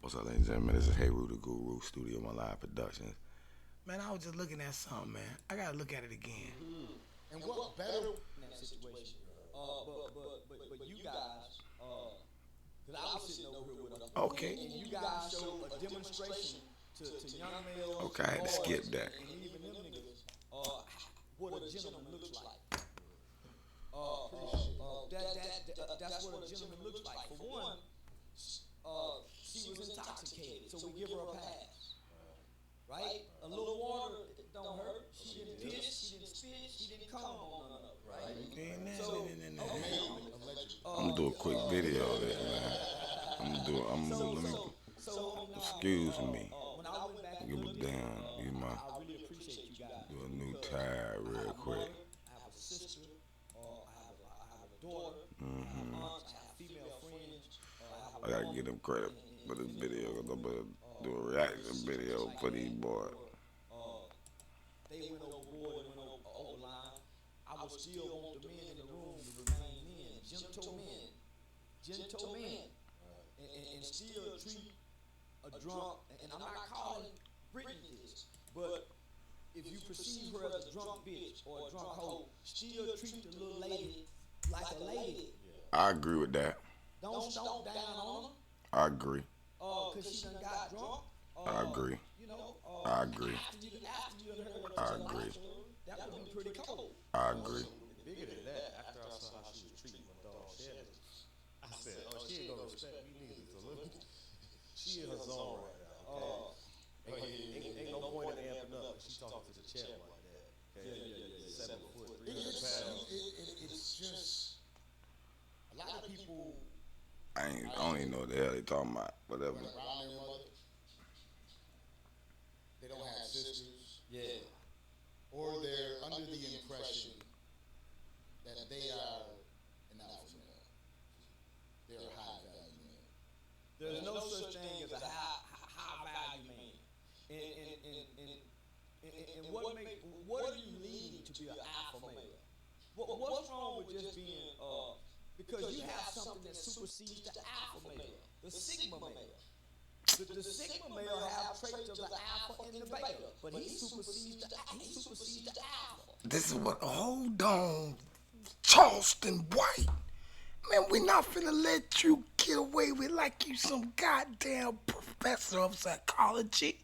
What's up, ladies and gentlemen? This is Hey Roo the Guru, Studio One Live Productions. Man, I was just looking at something, man. I gotta look at it again. And what better in that situation? But you guys, because I was sitting over here with them. Okay. And you guys showed a demonstration to young males. Okay, I had to skip that. And even them niggas, what a gentleman looks like. That's what a gentleman looks like. For one, she was intoxicated, so we give her a pass. Right? A little water don't hurt. She didn't piss, she didn't spit, she didn't come on none of it, right? I'm gonna do a quick video of this, man. Excuse me. Give it down. Give my, do a new tab real quick. I have a sister, I have a daughter, I have aunts, I have female friends. I gotta give them credit for this video, because I'm gonna do a reaction video for these boys. They went overboard and went over the line. I would still want the men in the room to remain men, gentlemen, and still treat a drunk, and I'm not calling Brittany this, but if you perceive her as a drunk bitch or a drunk hoe, still treat the little lady like a lady. I agree with that. Don't stomp down on her. I agree. Cause she done got drunk. I agree. You know, I agree. After you done heard what I your agree. life story, that would be pretty cold. I agree. Bigger than that, after I saw how she was treating my dog Shannon, I said, oh, she ain't gonna respect me neither. So she in her zone right now. Okay? Ain't no point in amping up if she talking to the champ like that. Okay? 7 foot, 300 pounds. It's just a lot of people. I don't even know what the hell they talking about. Whatever. Around their mother, they don't have sisters. Yeah. Or they're under the impression that they are an alpha male. They're a high value male. There's no such thing as a high value man. And what are you leading to be an alpha male? What's wrong with just being because you have something that supersedes the alpha male, the sigma male. The sigma male have traits of the alpha and the beta, but he supersedes the alpha. This is what, hold on, Charleston White. Man, we not finna let you get away with like you some goddamn professor of psychology.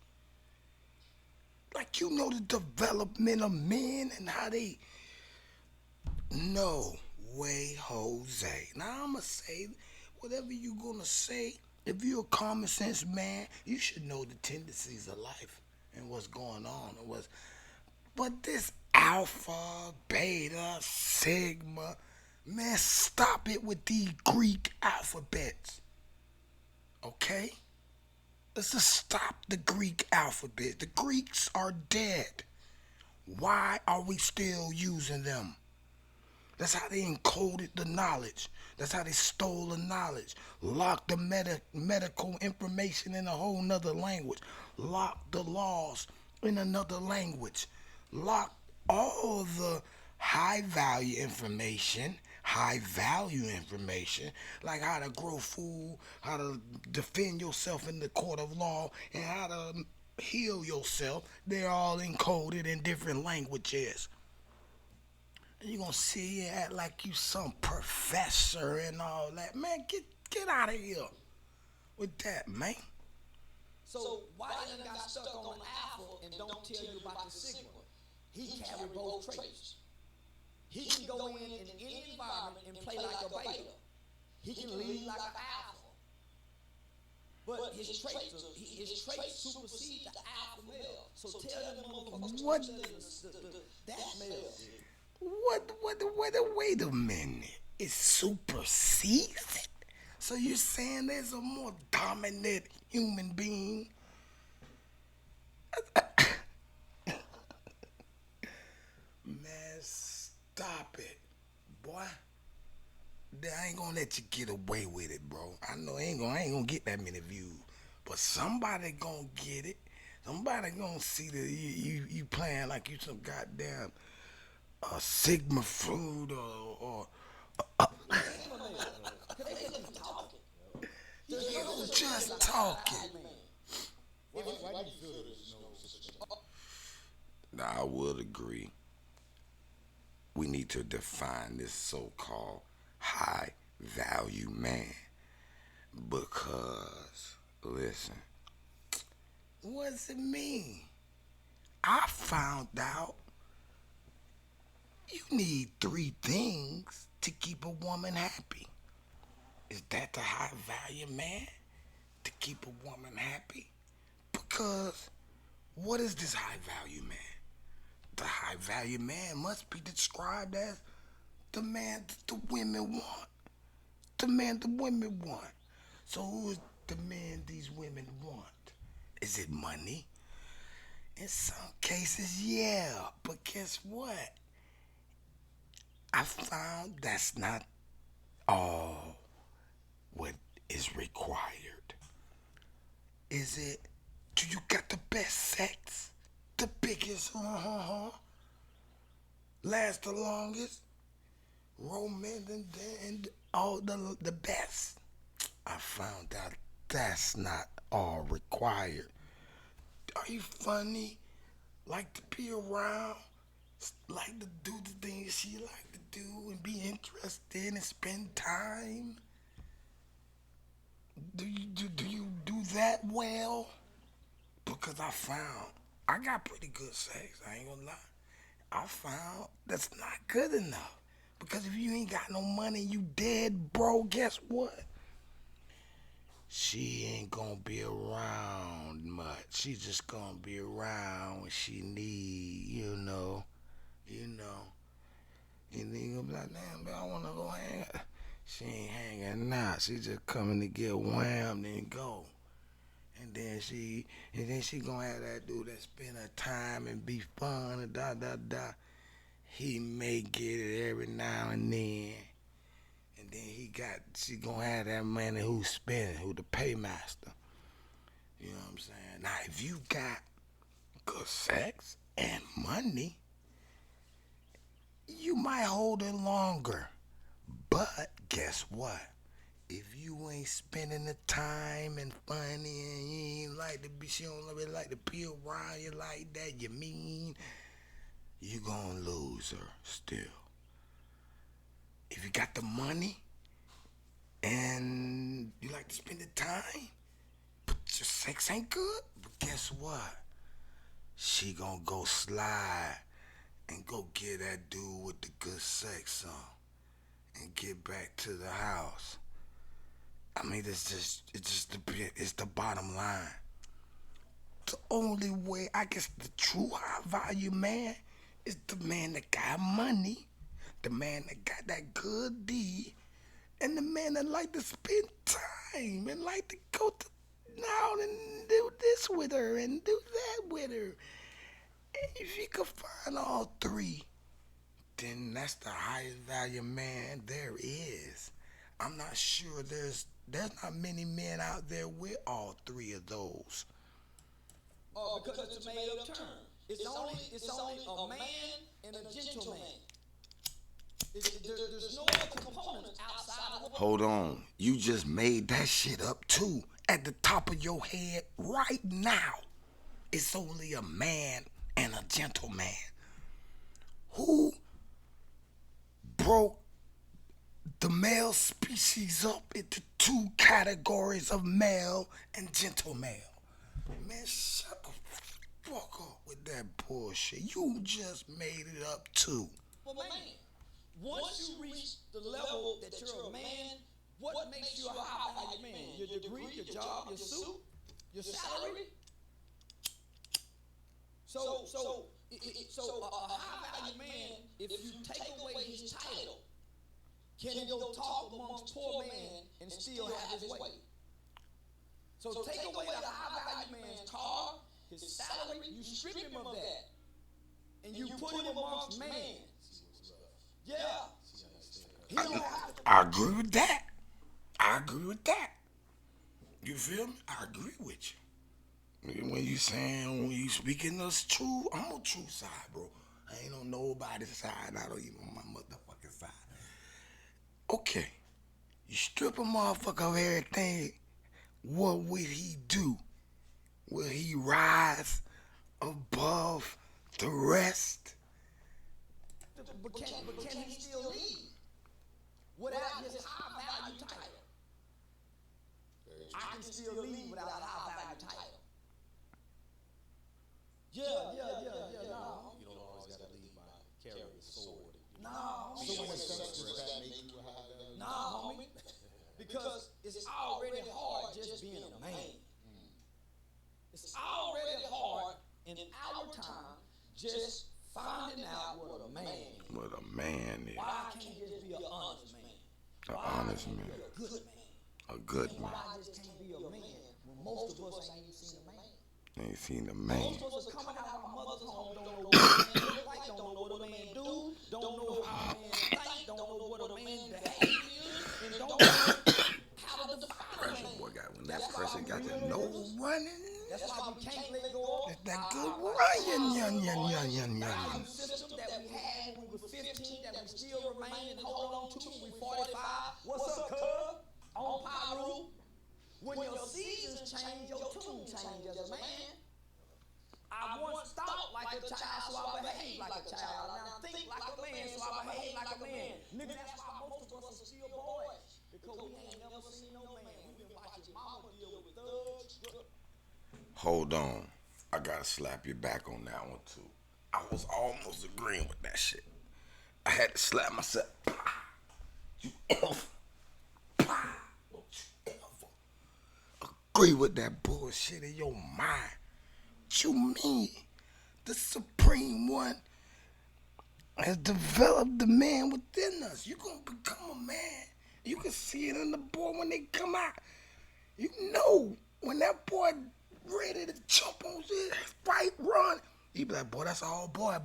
Like you know the development of men and how they... No way, Jose. Now I'ma say whatever you gonna say. If you're a common sense man, you should know the tendencies of life and what's going on and what's... But this alpha, beta, sigma, man, stop it with these Greek alphabets. Okay? Let's just stop the Greek alphabet. The Greeks are dead. Why are we still using them? That's how they encoded the knowledge. That's how they stole the knowledge. Locked the medical information in a whole nother language. Locked the laws in another language. Locked all the high value information, like how to grow food, how to defend yourself in the court of law, and how to heal yourself. They're all encoded in different languages. And you're gonna sit here and act like you some professor and all that. Man, get out of here with that, man. So why you got stuck on alpha and don't tell you about the sigma? He carry both traits. He can go in any environment and play like a beta. He can lead like an alpha. But his traits supersede the alpha male. So tell them motherfuckers What? That male. Wait a minute. It supersedes it? So you're saying there's a more dominant human being? Man, stop it, boy. I ain't gonna let you get away with it, bro. I know I ain't gonna get that many views, but somebody gonna get it. Somebody gonna see that you playing like you some goddamn Sigma fruit or you just talking. why do you feel there's no such thing? Now, I would agree. We need to define this so-called high value man. Because, listen, what does it mean? I found out you need three things to keep a woman happy. Is that the high value man? To keep a woman happy? Because what is this high value man? The high value man must be described as the man that the women want. The man the women want. So who is the man these women want? Is it money? In some cases, yeah. But guess what? I found that's not all what is required. Is it, do you got the best sex? The biggest, last the longest, romance and all the best? I found out that's not all required. Are you funny? Like to be around? Like to do the things she like to do and be interested and spend time? Do you do that well? Because I got pretty good sex, I ain't gonna lie. I found that's not good enough. Because if you ain't got no money, you dead, bro, guess what? She ain't gonna be around much. She's just gonna be around when she need, you know. And then you gonna be like, damn, man, I wanna go hang out. She ain't hanging out. She just coming to get whammed and go. And then she gonna have that dude that spend her time and be fun and da. He may get it every now and then. And then she gonna have that money who's spending, who the paymaster. You know what I'm saying? Now, if you got good sex and money, you might hold it longer. But guess what? If you ain't spending the time and funny and you ain't like to be, she don't really like to be around you like that, you mean, you gonna lose her still. If you got the money and you like to spend the time, but your sex ain't good, but guess what? She gonna go slide and go get that dude with the good sex on and get back to the house. I mean, it's the bottom line. The only way, I guess, the true high value man is the man that got money, the man that got that good deed, and the man that like to spend time and like to go to now and do this with her and do that with her. And if you can find all three, then that's the highest value man there is. I'm not sure there's not many men out there with all three of those. Oh, because it's a made-up term. It's only a man and a gentleman. There's no other components outside of. Hold on, you just made that shit up too. At the top of your head right now, it's only a man and a gentleman. Who broke the male species up into two categories of male and gentle male? Man, shut the fuck up with that bullshit. You just made it up too. Well, man, once you reach the level that you're a man, what makes you a high-value man? Your degree, your job, your suit, your salary? So a high-value man, if you take away his title, can he go talk amongst poor men and still have his way? So take away the high-value man's car, his salary, you strip him of that, and you put him amongst men. Yeah. He don't have to. I agree with that. You feel me? I agree with you. When you speaking us true, I'm on true side, bro. I ain't on nobody's side. I don't even on my motherfucking side. Okay. You strip a motherfucker of everything. What would he do? Will he rise above the rest? But can he still lead without his high value title? I can still lead without a high value title. Yeah. No. You don't always got to lead by carrying the sword. No. So in a sense, does that make you a high value? No, homie. Because it's already hard just being a man. It's already hard in our time just finding out what a man is. What a man is. Why can't he just be an honest man? An honest man. Be a good man. A good And man. why I just can't be a man when most of us ain't even seen a man? Ain't seen a man. Most of us coming out of our mother's home don't know what a man look like, don't know what a man do, don't know how a man think, don't know what a man behave is, and don't know how to define a man. Boy, when that person got the nose running, That's why we can't let go of that good run. value system that we had when we were 15 that we still remain and hold on to when we 45. What's up, cuz? On Pyro. When your seasons change, your tune change as a man. I once thought like a child, so I behave like a child. I now think like a man, so I behave like a man. Nigga, that's why most of us are still boys. Because we ain't never seen no man. We've been watching mama deal with thugs. Hold on. I gotta slap you back on that one too. I was almost agreeing with that shit. I had to slap myself. You ever, don't you ever agree with that bullshit in your mind? What you mean? The Supreme One has developed the man within us. You gonna become a man. You can see it in the boy when they come out. You know when that boy ready to jump on shit, fight, run. He be like, boy, that's all boy.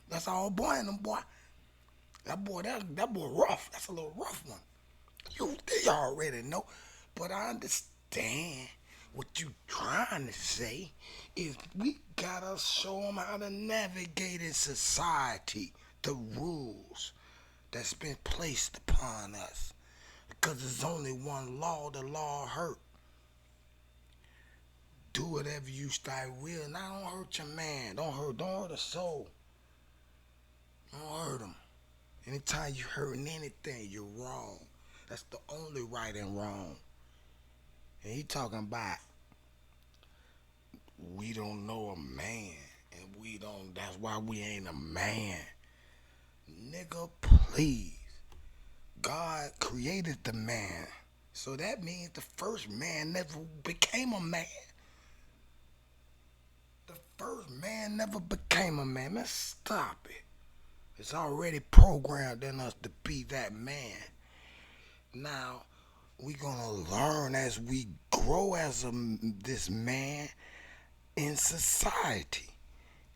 That's all boy in them, boy. That boy rough. That's a little rough one. They already know. But I understand what you trying to say is we gotta show them how to navigate in society, the rules that's been placed upon us. Because there's only one law, the law hurt. Do whatever you start will. Now don't hurt your man. Don't hurt a soul. Don't hurt him. Anytime you hurting anything, you're wrong. That's the only right and wrong. And he talking about we don't know a man. And that's why we ain't a man. Nigga, please. God created the man. So that means the first man never became a man. The first man never became a man. Man, stop it. It's already programmed in us to be that man. Now, we gonna learn as we grow as this man in society.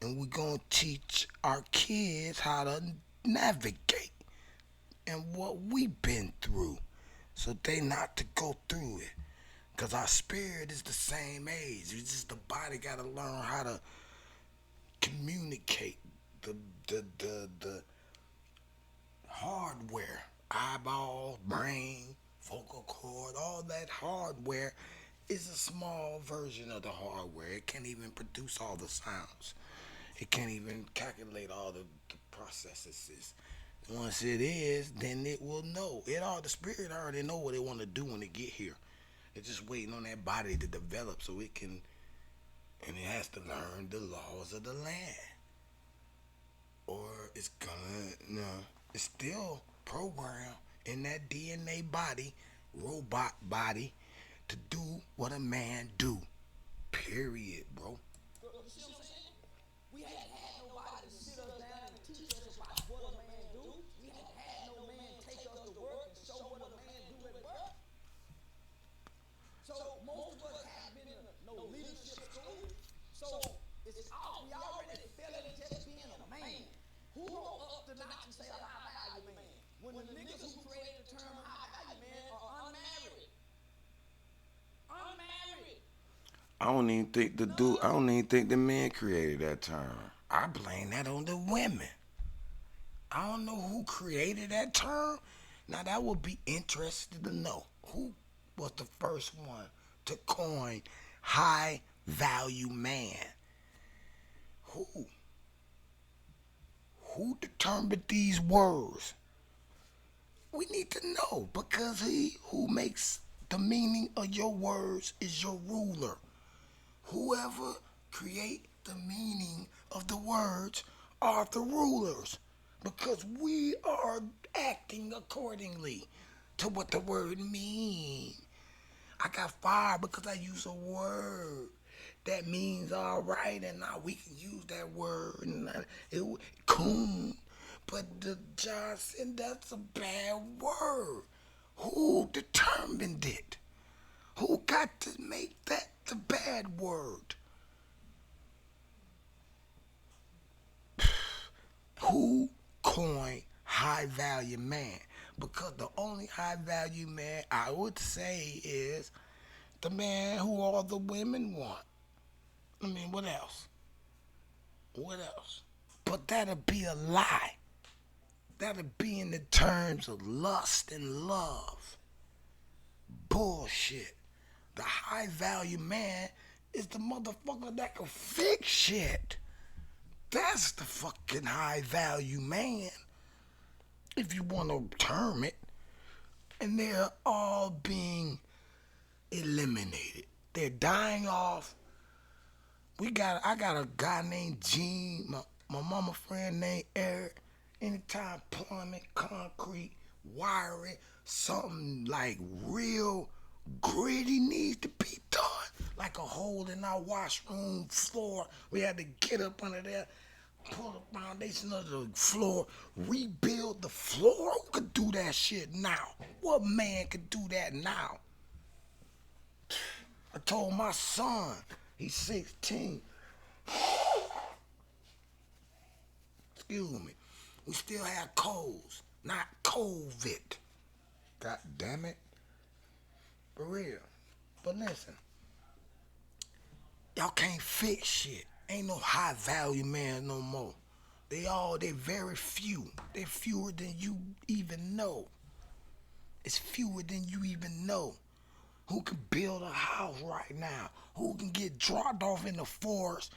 And we gonna teach our kids how to navigate and what we've been through so they not to go through it. Because our spirit is the same age. It's just the body got to learn how to communicate. The hardware, eyeballs, brain, vocal cord, all that hardware is a small version of the hardware. It can't even produce all the sounds. It can't even calculate all the processes. Once it is, then it will know. The spirit already know what it want to do when it get here. It's just waiting on that body to develop so it can, and it has to learn the laws of the land. Or it's still programmed in that DNA body, robot body, to do what a man do. Period, bro. You see what I'm saying? We hadn't had nobody to sit us down and teach us about what a man do. We hadn't had no man take us to work and show what a man do at work. So most of us have been in no leadership school. So we already fell into just being a man. Who wrote up the notch and say a high value man? When the niggas who created the term high value man are unmarried. Unmarried. I don't even think the men created that term. I blame that on the women. I don't know who created that term. Now that would be interesting to know. Who was the first one to coin high value man. Who? Who determined these words? We need to know, because he who makes the meaning of your words is your ruler. Whoever create the meaning of the words are the rulers, because we are acting accordingly to what the word means. I got fired because I use a word that means all right, and now we can use that word. And coon, but the Johnson, that's a bad word. Who determined it? Who got to make that the bad word? Who coined high value man? Because the only high value man I would say is the man who all the women want. I mean, what else? What else? But that'll be a lie. That'll be in the terms of lust and love. Bullshit. The high value man is the motherfucker that can fix shit. That's the fucking high value man, if you want to term it. And they're all being eliminated. They're dying off. I got a guy named Gene, my mama friend named Eric. Anytime plumbing, concrete, wiring, something like real gritty needs to be done, like a hole in our washroom floor, we had to get up under there, pull the foundation of the floor, rebuild the floor. Who could do that shit now? What man could do that now? I told my son, he's 16. Excuse me. We still have colds, not COVID. God damn it. For real. But listen, y'all can't fix shit. Ain't no high value man no more. They very few. They're fewer than you even know. It's fewer than you even know. Who can build a house right now? Who can get dropped off in the forest?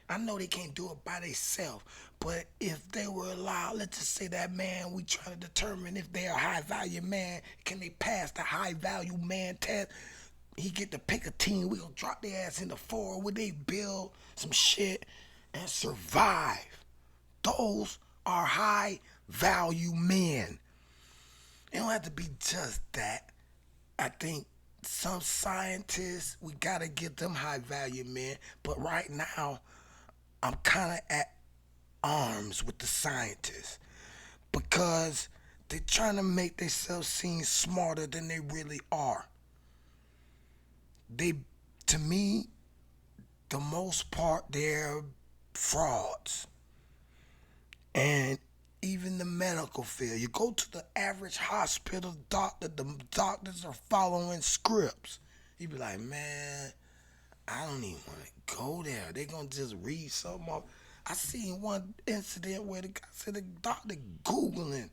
I know they can't do it by themselves, but if they were allowed, let's just say that man, we try to determine if they're a high value man, can they pass the high value man test? He get to pick a team, we gonna drop their ass in the forest, would they build some shit and survive? Those are high value men. It don't have to be just that. I think some scientists, we gotta get them high value men, but right now, I'm kind of at arms with the scientists because they're trying to make themselves seem smarter than they really are. To me, the most part, they're frauds. And even the medical field, you go to the average hospital doctor, the doctors are following scripts. You be like, man, I don't even want to go there. They gonna just read something off. I seen one incident where the guy said the doctor Googling.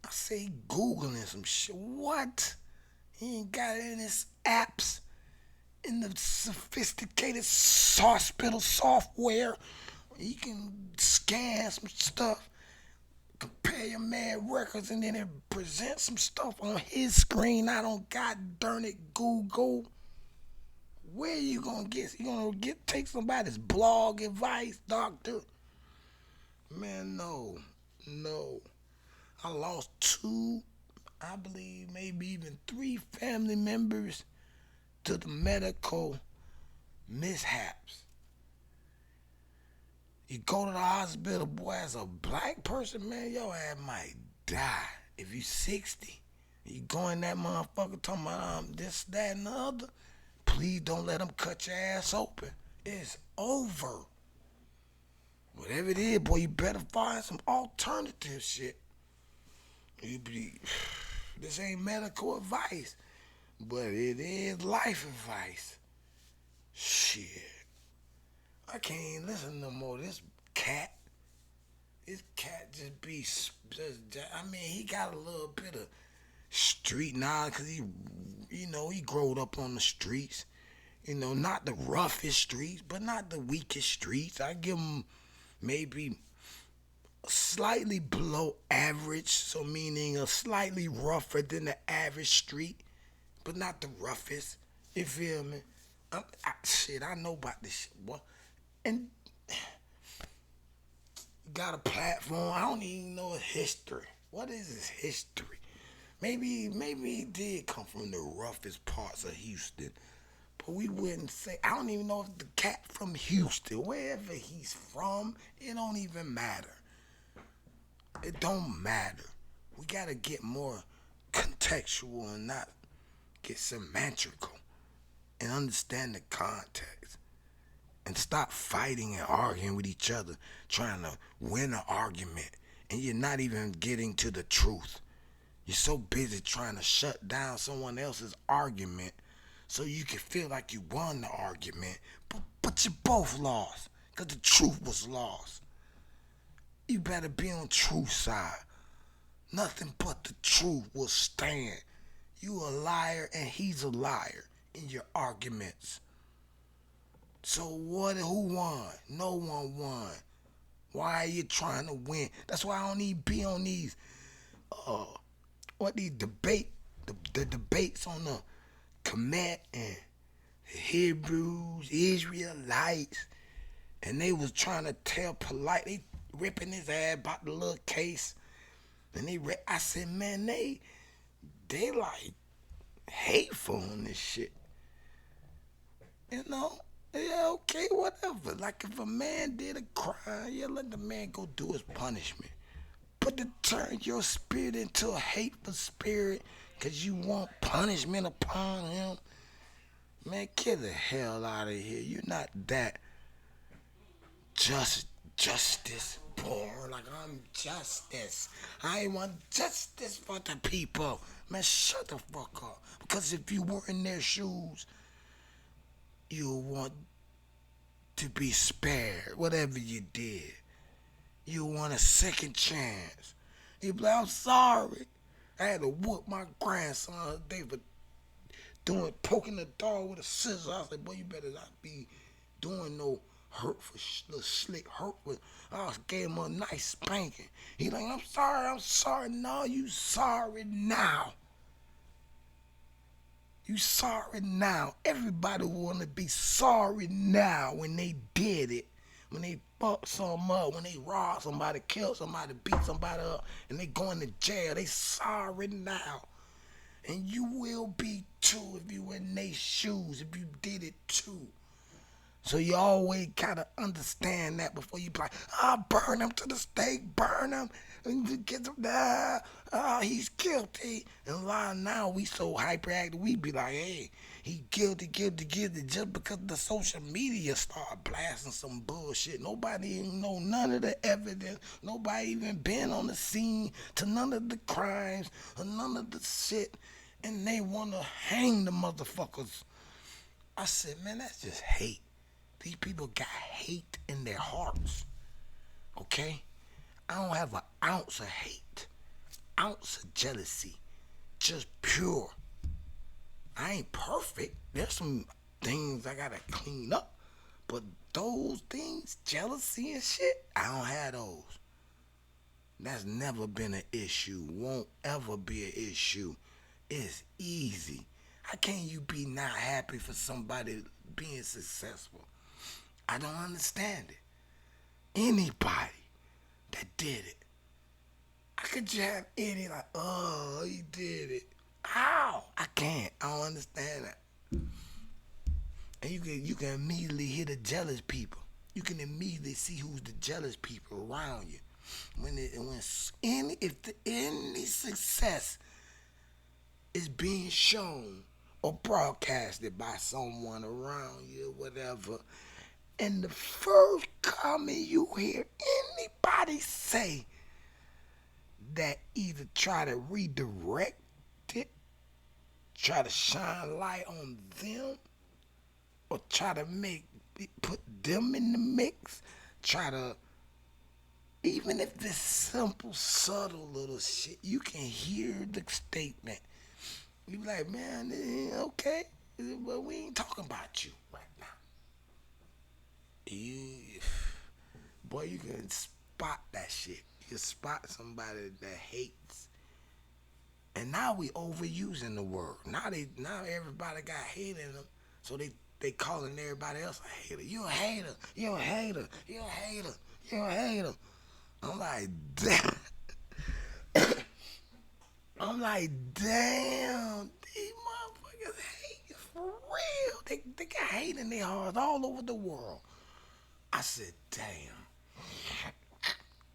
I say Googling some shit. What? He ain't got any of his apps in the sophisticated hospital software. He can scan some stuff, compare your man records, and then it presents some stuff on his screen. I don't god darn it Google. Where you gonna get? You gonna take somebody's blog advice, doctor? Man, no. I lost 2, I believe maybe even 3 family members to the medical mishaps. You go to the hospital, boy, as a black person, man, your ass might die. If you 60, you go in that motherfucker talking about this, that, and the other. Please don't let them cut your ass open. It's over. Whatever it is, boy, you better find some alternative shit. This ain't medical advice, but it is life advice. Shit. I can't even listen no more. This cat just be, he got a little bit of street knowledge because he growed up on the streets. You know, not the roughest streets, but not the weakest streets. I give them maybe slightly below average, so meaning a slightly rougher than the average street, but not the roughest. You feel me? Shit, I know about this shit, boy. And got a platform. I don't even know history. What is his history? Maybe he did come from the roughest parts of Houston. But we wouldn't say, I don't even know if the cat from Houston, wherever he's from, it don't even matter. It don't matter. We gotta get more contextual and not get symmetrical and understand the context. And stop fighting and arguing with each other, trying to win an argument, and you're not even getting to the truth. You're so busy trying to shut down someone else's argument so you can feel like you won the argument, but you both lost, because the truth was lost. You better be on truth side. Nothing but the truth will stand. You a liar and he's a liar in your arguments. So who won? No one won. Why are you trying to win? That's why I don't need be on these these the debates on the Kemet and the Hebrews, Israelites, and they was trying to tell politely, ripping his ass about the little case, and I said, man, they like hateful on this shit, you know. Yeah, okay, whatever. Like if a man did a crime, yeah, let the man go do his punishment. But to turn your spirit into a hateful spirit because you want punishment upon him, man, get the hell out of here. You're not that justice born. Like I'm justice. I want justice for the people. Man, shut the fuck up. Because if you were in their shoes, you want to be spared, whatever you did. You want a second chance. You be like, I'm sorry. I had to whoop my grandson the other day for poking the dog with a scissor. I said, boy, you better not be doing no hurtful, little slick hurtful. I gave him a nice spanking. He like, I'm sorry. No, you sorry now. You sorry now. Everybody want to be sorry now when they did it. When they fucked something up, when they robbed somebody, killed somebody, beat somebody up, and they going to jail. They sorry now. And you will be too if you were in their shoes, if you did it too. So you always gotta understand that before you be like, burn him to the stake, burn him, and get him there. He's guilty. And now we so hyperactive, we be like, hey, he guilty, just because the social media start blasting some bullshit. Nobody even know none of the evidence. Nobody even been on the scene to none of the crimes or none of the shit. And they wanna hang the motherfuckers. I said, man, that's just hate. These people got hate in their hearts, okay? I don't have an ounce of hate, ounce of jealousy, just pure. I ain't perfect. There's some things I gotta clean up, but those things, jealousy and shit, I don't have those. That's never been an issue, won't ever be an issue. It's easy. How can you be not happy for somebody being successful? I don't understand it. Anybody that did it, I could just have any like, oh, he did it. How? I can't. I don't understand that. And you can immediately hear the jealous people. You can immediately see who's the jealous people around you. If any success is being shown or broadcasted by someone around you, whatever. And the first comment you hear anybody say that either try to redirect it, try to shine light on them, or try to put them in the mix, try to, even if it's simple, subtle little shit, you can hear the statement. You be like, man, okay. But we ain't talking about you right now. You, boy, you can spot that shit. You can spot somebody that hates. And now we overusing the word. Now everybody got hate in them, so they calling everybody else a hater. You a hater. You a hater. You a hater. You a hater. I'm like, damn. I'm like, damn. These motherfuckers hate for real. They got hate in their hearts all over the world. I said, damn.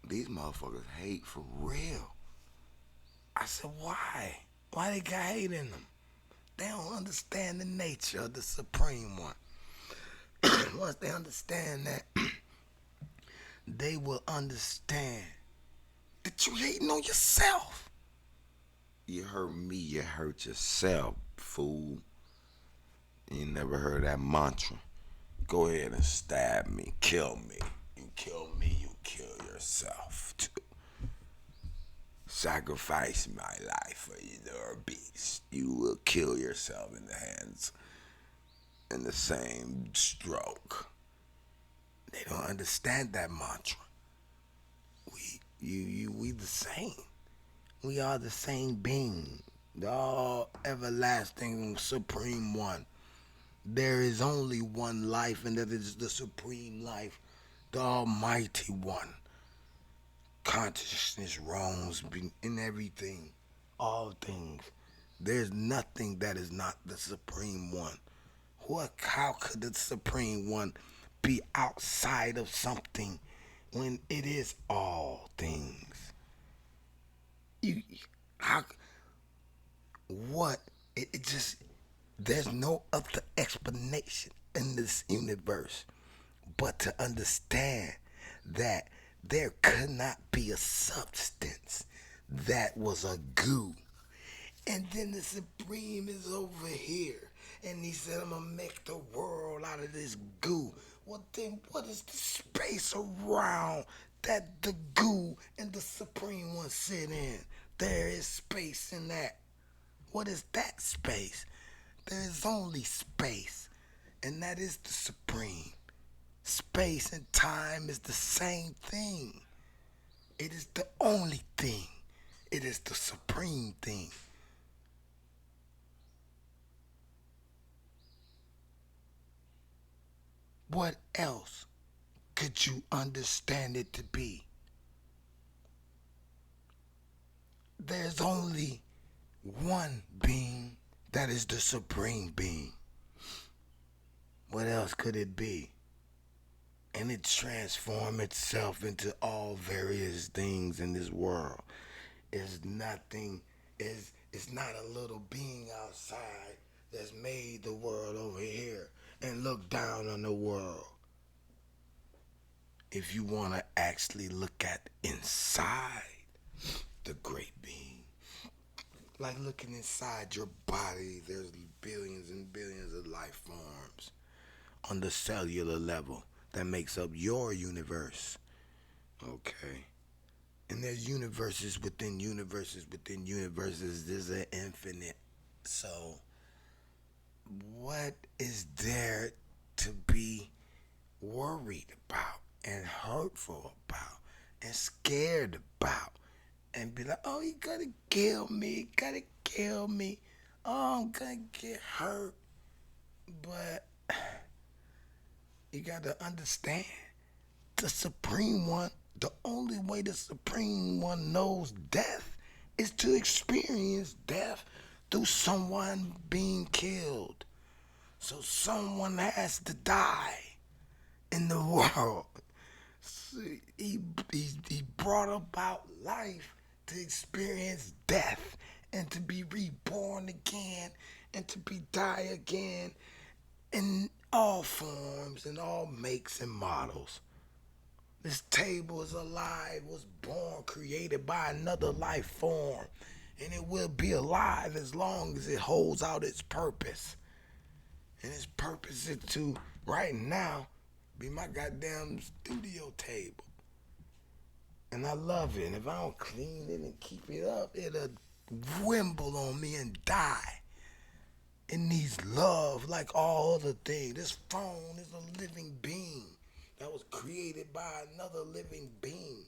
These motherfuckers hate for real. I said, why? Why they got hate in them? They don't understand the nature of the Supreme One. Once they understand that, they will understand that you hating on yourself. You hurt me, you hurt yourself, fool. You never heard that mantra. Go ahead and stab me, kill me. You kill me, you kill yourself too. Sacrifice my life for either a beast. You will kill yourself in the hands in the same stroke. They don't understand that mantra. We the same. We are the same being. The all everlasting supreme one. There is only one life, and that is the supreme life, the almighty one. Consciousness roams in everything, all things. There's nothing that is not the supreme one. How could the supreme one be outside of something when it is all things? It just, there's no other explanation in this universe but to understand that there could not be a substance that was a goo. And then the Supreme is over here. And he said, I'm going to make the world out of this goo. Well, then what is the space around that the goo and the Supreme One sit in? There is space in that. What is that space? There is only space. And that is the Supreme. Space and time is the same thing. It is the only thing. It is the supreme thing. What else could you understand it to be? There's only one being that is the supreme being. What else could it be? And it transforms itself into all various things in this world. It's nothing, it's not a little being outside that's made the world over here and look down on the world. If you want to actually look at inside the great being, like looking inside your body, there's billions and billions of life forms on the cellular level that makes up your universe. Okay. And there's universes within universes within universes. There's an infinite. So what is there to be worried about and hurtful about and scared about and be like, oh, he gonna kill me, gonna kill me, oh, I'm gonna get hurt? But you gotta understand, the Supreme One, the only way the Supreme One knows death is to experience death through someone being killed. So someone has to die in the world. So he brought about life to experience death and to be reborn again and to be die again in all forms and all makes and models. This table is alive, was born, created by another life form, and it will be alive as long as it holds out its purpose. And its purpose is to, right now, be my goddamn studio table. And I love it. And if I don't clean it and keep it up, it'll wimble on me and die. It needs love like all other things. This phone is a living being that was created by another living being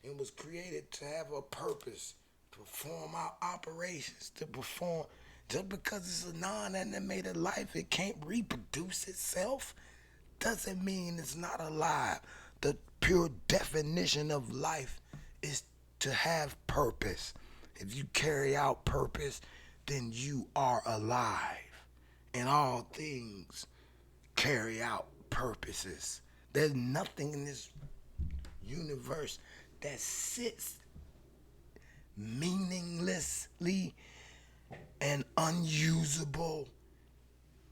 and was created to have a purpose, to perform our operations, to perform. Just because it's a non-animated life, it can't reproduce itself, doesn't mean it's not alive. The pure definition of life is to have purpose. If you carry out purpose, then you are alive. And all things carry out purposes. There's nothing in this universe that sits meaninglessly and unusable.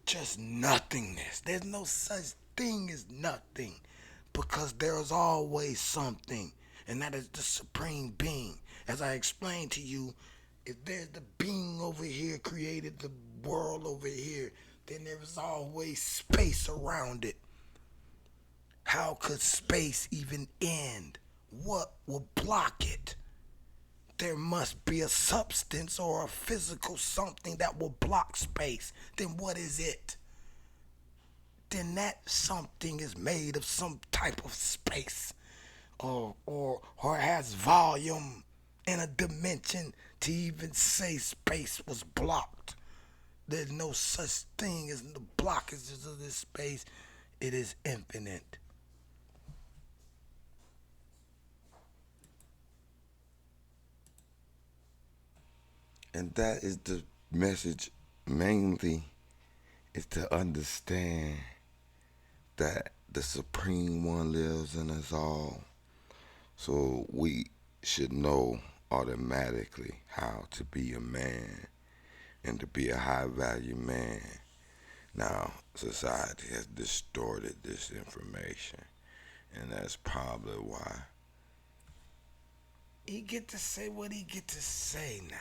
Just nothingness. There's no such thing as nothing because there is always something, and that is the supreme being. As I explained to you, if there's the being over here created the world over here, then there is always space around it. How could space even end? What will block it? There must be a substance or a physical something that will block space. Then what is it? Then that something is made of some type of space or has volume in a dimension to even say space was blocked. There's no such thing as the blockages of this space. It is infinite. And that is the message mainly, is to understand that the Supreme One lives in us all. So we should know automatically how to be a man and to be a high value man. Now, society has distorted this information, and that's probably why. He get to say what he get to say now.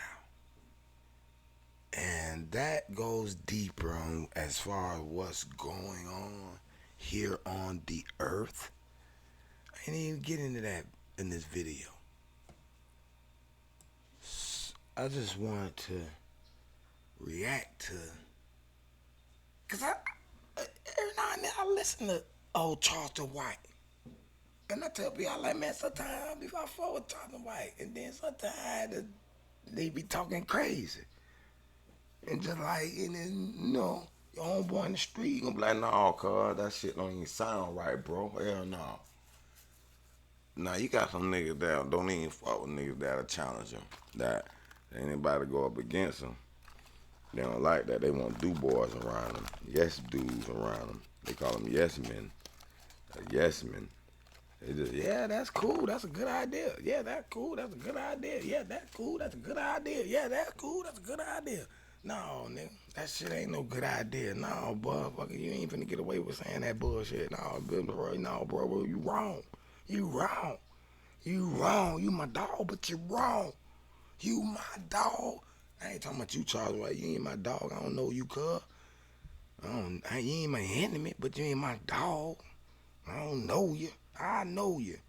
And that goes deeper on as far as what's going on here on the earth. I didn't even get into that in this video. I just wanted to react to, cause every now and then I listen to old Charleston White, and I tell people, I like, man, sometimes I fuck with Charleston White, and then sometimes they be talking crazy. And just like, and then, your homeboy in the street, you gonna be like, nah, cuz, that shit don't even sound right, bro. Hell no. Now, you got some niggas that don't even fuck with niggas that'll challenge them. That anybody go up against them, they don't like that. They want do boys around them, yes dudes around them. They call them yes men. A yes men. They just, yeah, that's cool. That's a good idea. Yeah, that's cool. That's a good idea. Yeah, that's cool. That's a good idea. Yeah, that's cool. That's a good idea. No, nigga, that shit ain't no good idea. No, motherfucker, you ain't finna get away with saying that bullshit. No, bro, you wrong. You wrong. You wrong. You my dog, but you wrong. You my dog. I ain't talking about you, Charles White. You ain't my dog. I don't know you, cuz. You ain't my enemy, but you ain't my dog. I don't know you. I know you.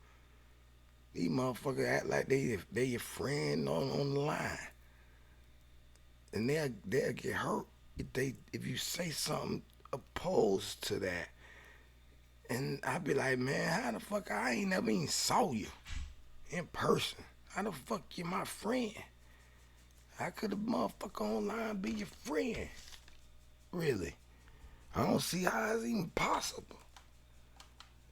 These motherfuckers act like they your friend on the line. And they'll get hurt if you say something opposed to that. And I be like, man, how the fuck I ain't never even saw you in person? How the fuck you my friend? How could a motherfucker online be your friend? Really? I don't see how it's even possible.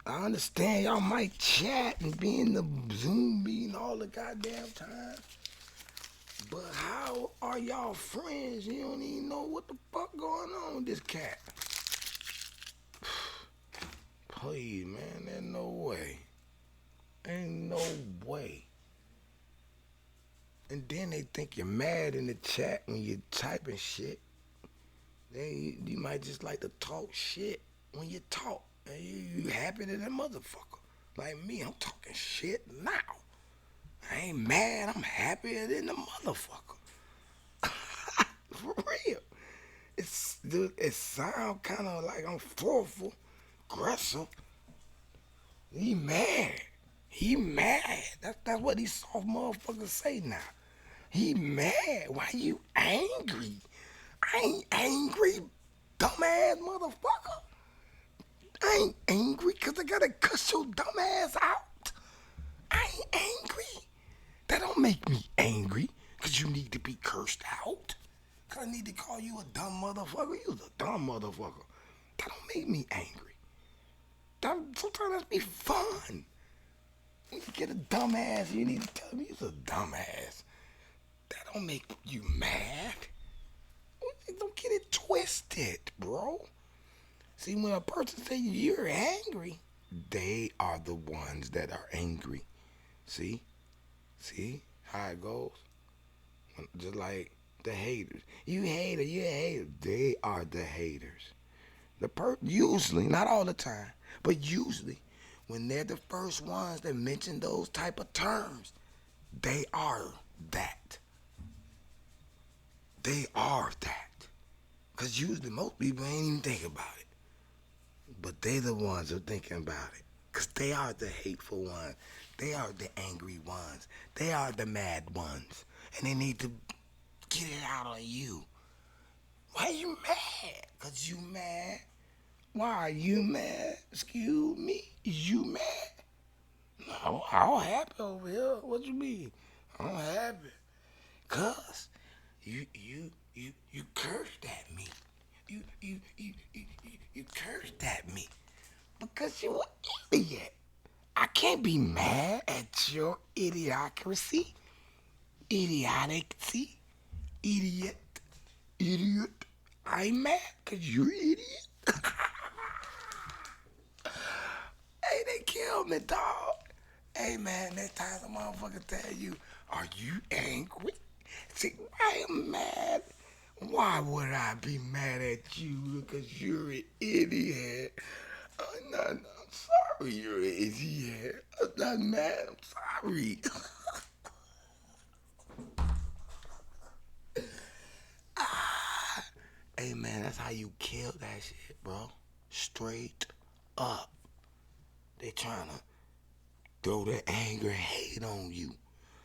I understand y'all might chat and be in the Zoom meeting all the goddamn time. But how are y'all friends? You don't even know what the fuck going on with this cat. Please, man, there's no way. Ain't no way. And then they think you're mad in the chat when you're typing shit. Then you might just like to talk shit when you talk. And you happy to that motherfucker. Like me, I'm talking shit now. I ain't mad, I'm happier than the motherfucker. For real. It sound kind of like I'm forceful, aggressive. He mad. He mad. That's what these soft motherfuckers say now. He mad. Why you angry? I ain't angry, dumbass motherfucker. I ain't angry because I gotta cuss your dumbass out. I ain't angry. That don't make me angry because you need to be cursed out. Because I need to call you a dumb motherfucker. You's a dumb motherfucker. That don't make me angry. Sometimes that be fun. You get a dumbass, you need to tell me you's a dumbass. That don't make you mad. Don't get it twisted, bro. See, when a person say you're angry, they are the ones that are angry. See? See how it goes? Just like the haters. You hater, you a hater. They are the haters. Usually, not all the time, but usually, when they're the first ones that mention those type of terms, they are that. They are that. Because usually most people ain't even think about it. But they the ones who are thinking about it. Because they are the hateful ones. They are the angry ones. They are the mad ones. And they need to get it out on you. Why you mad? Because you mad? Why are you mad? Excuse me? Is you mad? No, I'm happy over here. What you mean? I'm happy. Cause you cursed at me. You cursed at me. Because you an idiot. I can't be mad at your idiocracy. Idiotic. Idiot. I'm mad because you're an idiot. Hey, they killed me, dog. Hey, man, next time some motherfucker tell you, are you angry? See, I am mad. Why would I be mad at you? Because you're an idiot. No, I'm sorry you're an idiot. I'm not mad. I'm sorry. Hey, man, that's how you kill that shit, bro. Straight up. They trying to throw the anger and hate on you.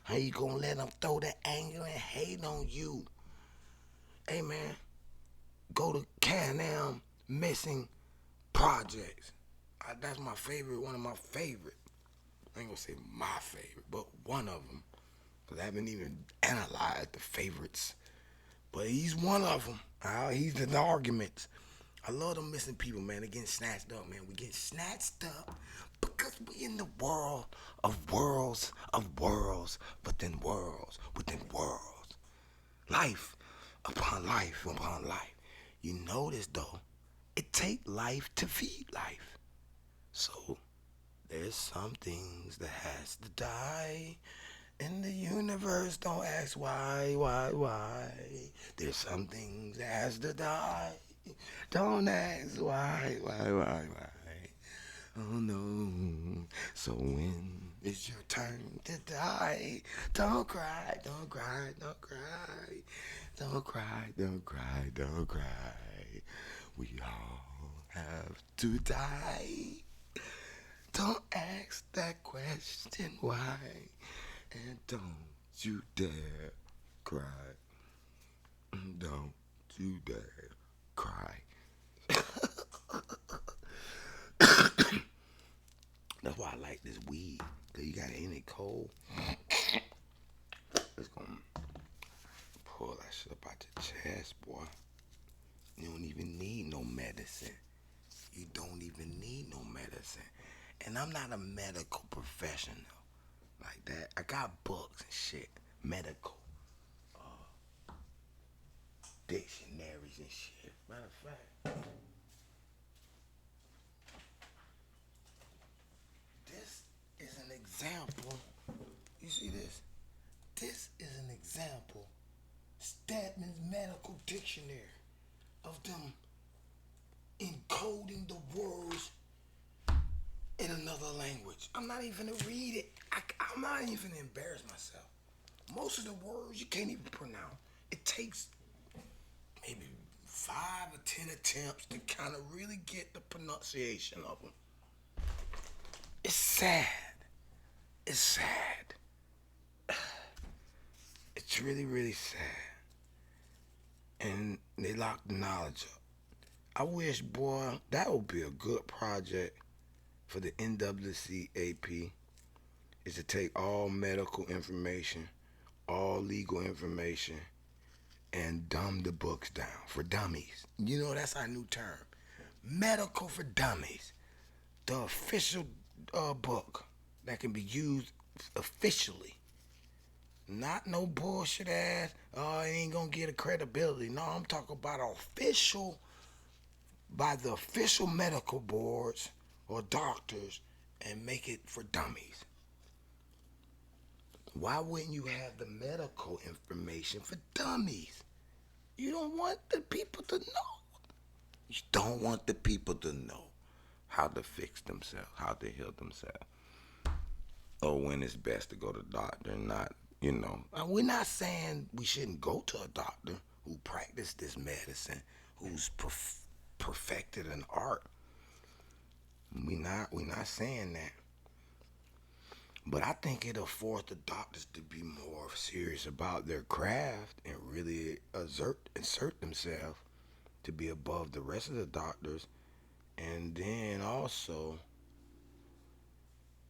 How you gonna let them throw the anger and hate on you? Hey, man, go to Can-Am Missing Projects. That's my favorite, one of my favorite. I ain't gonna say my favorite, but one of them. Because I haven't even analyzed the favorites. But he's one of them. He's in the arguments. I love them missing people, man. They're getting snatched up, man. We getting snatched up because we in the world of worlds, within worlds, within worlds. Life upon life upon life. You notice, though, it take life to feed life. So, there's some things that has to die. In the universe, don't ask why. There's some things that has to die. Don't ask why. Oh no. So when it's your turn to die, don't cry. We all have to die. Don't ask that question why. And don't you dare cry. Don't you dare cry. That's why I like this weed. Cause you got it in it cold. It's gonna pull that shit up out your chest, boy. You don't even need no medicine. You don't even need no medicine. And I'm not a medical professional like that. I got books and shit. Medical. Dictionaries and shit. Matter of fact. This is an example. You see this? This is an example. Stedman's Medical Dictionary of them encoding the words in another language. I'm not even gonna read it. I'm not even gonna embarrass myself. Most of the words you can't even pronounce. It takes maybe 5 or 10 attempts to kind of really get the pronunciation of them. It's sad. It's sad. It's really, really sad. and they lock the knowledge up. I wish, boy, that would be a good project for the NAACP is to take all medical information, all legal information, and dumb the books down for dummies. You know, that's our new term. Medical for dummies. The official book that can be used officially. Not no bullshit ass, oh, it ain't gonna get a credibility. No, I'm talking about official, by the official medical boards or doctors, and make it for dummies. Why wouldn't you have the medical information for dummies? You don't want the people to know. You don't want the people to know how to fix themselves, how to heal themselves, or when it's best to go to the doctor and not, We're not saying we shouldn't go to a doctor who practiced this medicine, who's perfected an art. We're not saying that. But I think it'll force the doctors to be more serious about their craft and really insert themselves to be above the rest of the doctors. And then also,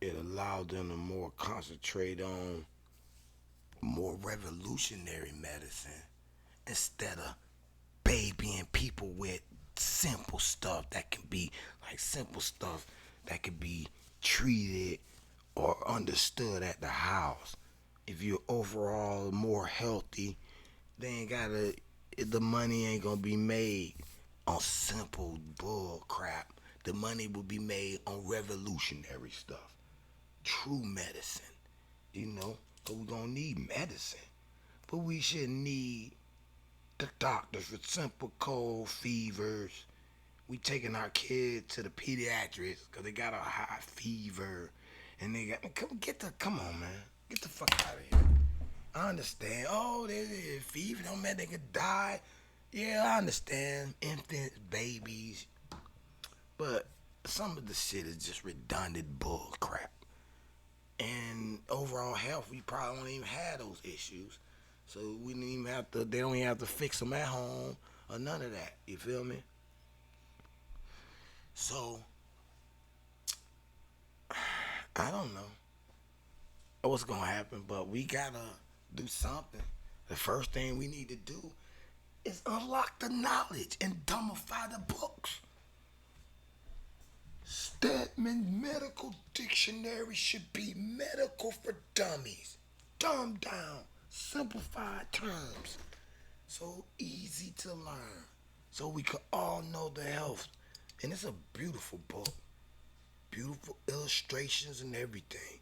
it allowed them to more concentrate on more revolutionary medicine instead of babying people with simple stuff that can be treated or understood at the house. If you're overall more healthy, the money ain't gonna be made on simple bull crap. The money will be made on revolutionary stuff, true medicine. Cause we're gonna need medicine, but we shouldn't need the doctors with simple cold fevers. We taking our kids to the pediatrics because they got a high fever, and they got come on, man, get the fuck out of here. I understand. Oh, there's a fever, don't mean they could die. Yeah, I understand. Infants, babies, but some of the shit is just redundant bull crap. And overall health, we probably won't even have those issues. So we don't even have to. They don't even have to fix them at home or none of that. You feel me? So I don't know what's gonna happen, but we gotta do something. The first thing we need to do is unlock the knowledge and dumbify the books. Stedman Medical Dictionary should be medical for dummies. Dumbed down, simplified terms. So easy to learn. So we could all know the health. And it's a beautiful book. Beautiful illustrations and everything.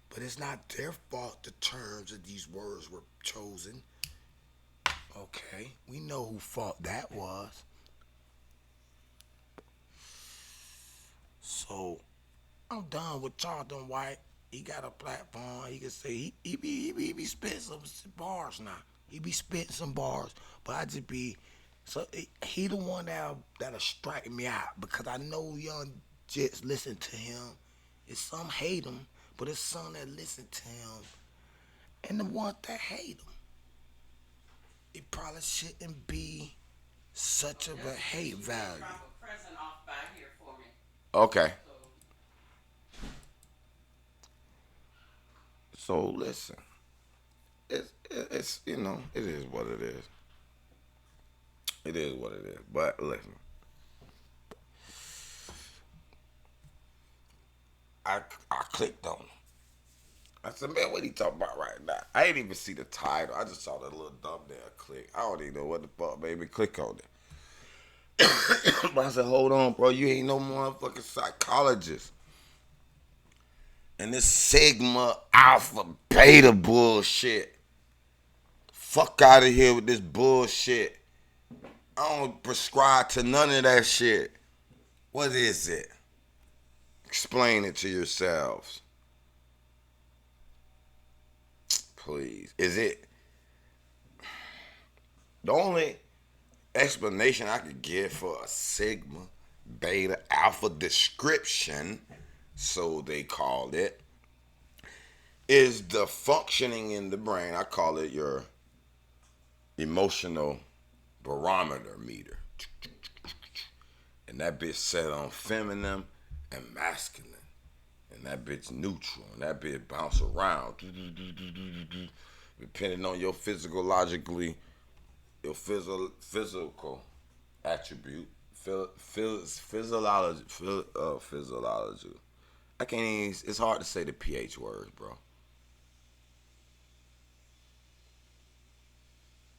But it's not their fault the terms of these words were chosen. Okay, we know who fault that was. So I'm done with Charleston White. He got a platform. He can say he be spitting some bars now. He be spitting some bars, but I just be so he the one that'll strike me out because I know young jits listen to him. It's some hate him, but it's some that listen to him, and the ones that hate him, it probably shouldn't be such of a hate value. Okay. So listen, it's it is what it is. It is what it is. But listen, I clicked on him. I said, man, what he talking about right now? I ain't even see the title. I just saw that little thumbnail click. I don't even know what the fuck made me click on it. But I said, hold on, bro. You ain't no motherfucking psychologist. And this Sigma Alpha Beta bullshit. Fuck out of here with this bullshit. I don't prescribe to none of that shit. What is it? Explain it to yourselves. Please. Is it the only explanation I could give for a Sigma Beta Alpha description, so they called it, is the functioning in the brain. I call it your emotional barometer meter. And that bitch set on feminine and masculine. And that bitch neutral. And that bitch bounce around. Depending on your physiologically, your physical attribute, physiology. I can't even, it's hard to say the PH words, bro.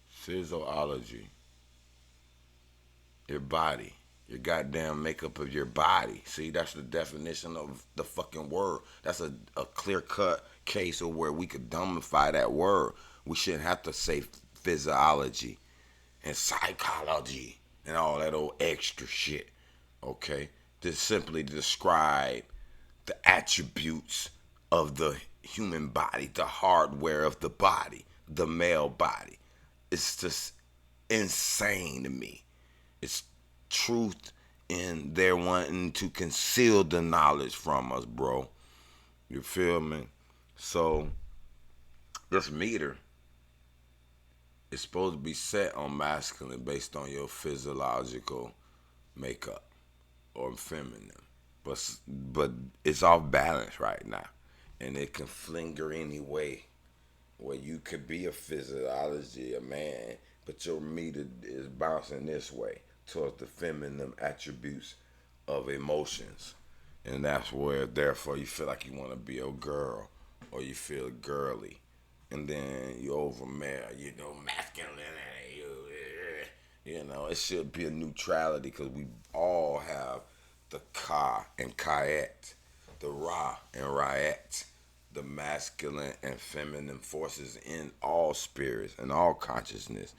Physiology. Your body. Your goddamn makeup of your body. See, that's the definition of the fucking word. That's a clear-cut case of where we could dumbify that word. We shouldn't have to say physiology and psychology and all that old extra shit. Okay? Just simply describe the attributes of the human body, the hardware of the body, the male body. It's just insane to me. It's truth in their wanting to conceal the knowledge from us, bro. You feel me? So, this meter is supposed to be set on masculine based on your physiological makeup or feminine. But it's off balance right now. And it can flinger any way where you could be a physiology, a man, but your meter is bouncing this way towards the feminine attributes of emotions. And that's where, therefore, you feel like you want to be a girl or you feel girly. And then you over male, masculine. It should be a neutrality because we all have the Ka and Kayet, the Ra and Ra'et, the masculine and feminine forces in all spirits and all consciousness.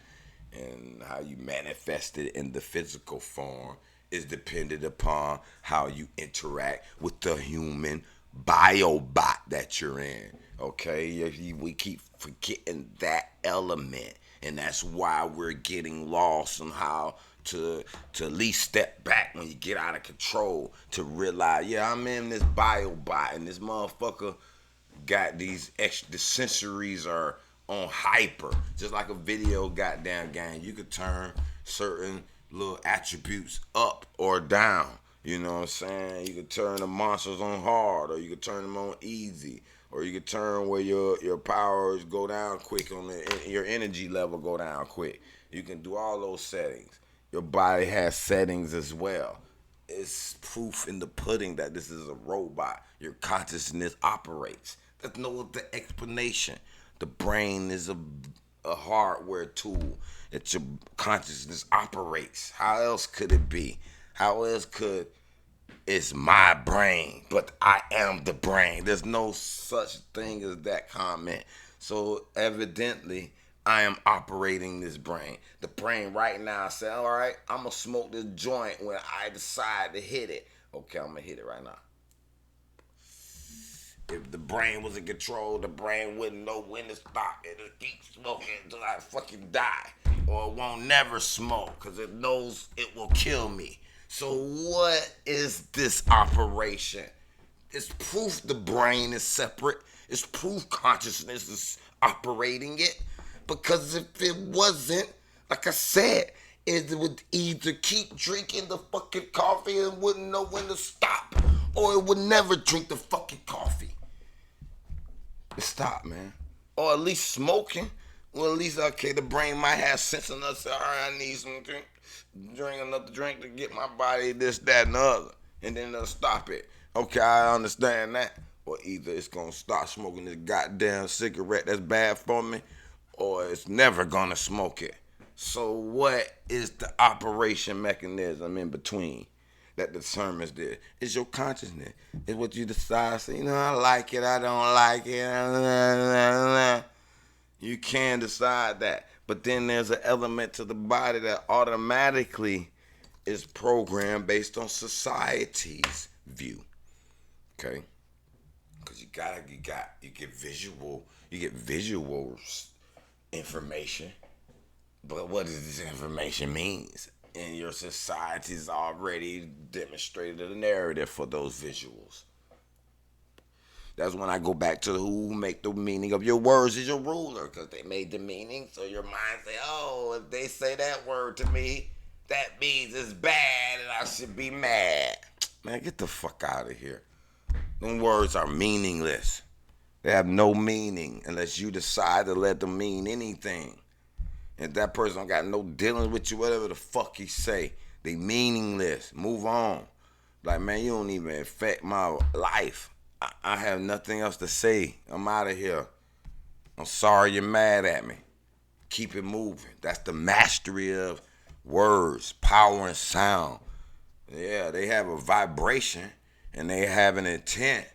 And how you manifest it in the physical form is dependent upon how you interact with the human biobot that you're in. Okay? We keep forgetting that element. And that's why we're getting lost on how to at least step back when you get out of control to realize, yeah, I'm in this biobot and this motherfucker got these extra, the sensories are on hyper, just like a video goddamn game. You could turn certain little attributes up or down. You know what I'm saying? You could turn the monsters on hard, or you could turn them on easy, or you could turn where your powers go down quick on your energy level go down quick. You can do all those settings. Your body has settings as well. It's proof in the pudding that this is a robot. Your consciousness operates. There's no other explanation. The brain is a hardware tool that your consciousness operates. How else could it be? How else could it's my brain, but I am the brain? There's no such thing as that comment. So evidently, I am operating this brain. The brain right now said, all right, I'm going to smoke this joint when I decide to hit it. Okay, I'm going to hit it right now. If the brain was in control, the brain wouldn't know when to stop. It'll keep smoking until I fucking die. Or it won't never smoke because it knows it will kill me. So what is this operation? It's proof the brain is separate. It's proof consciousness is operating it. Because if it wasn't, like I said, it would either keep drinking the fucking coffee and wouldn't know when to stop. Or it would never drink the fucking coffee. Stop, man. Or at least smoking. Well, at least, okay, the brain might have sense enough to say, all right, I need some drink another drink to get my body this, that, and the other. And then they'll stop it. Okay, I understand that. Or either it's going to stop smoking this goddamn cigarette that's bad for me, or it's never going to smoke it. So what is the operation mechanism in between that determines this? It's your consciousness. It's what you decide. So, I like it, I don't like it. You can decide that. But then there's an element to the body that automatically is programmed based on society's view. Okay? Because you get visual information. But what does this information mean? And your society's already demonstrated a narrative for those visuals. That's when I go back to who make the meaning of your words is your ruler, because they made the meaning. So your mind say, oh, if they say that word to me, that means it's bad and I should be mad. Man, get the fuck out of here. Them words are meaningless. They have no meaning unless you decide to let them mean anything. If that person don't got no dealings with you, whatever the fuck he say, they meaningless. Move on. Like, man, you don't even affect my life. I have nothing else to say. I'm out of here. I'm sorry you're mad at me. Keep it moving. That's the mastery of words, power, and sound. Yeah, they have a vibration and they have an intent,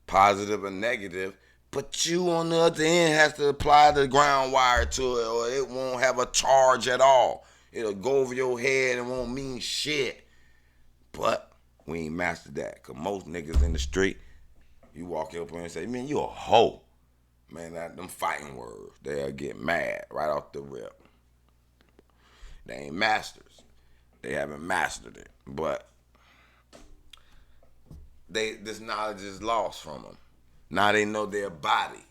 positive or negative. But you on the other end has to apply the ground wire to it, or it won't have a charge at all. It'll go over your head and won't mean shit. But we ain't mastered that. Because most niggas in the street, you walk up and say, man, you a hoe. Man, them fighting words, they'll get mad right off the rip. They ain't masters. They haven't mastered it. But this knowledge is lost from them. Now they know their body.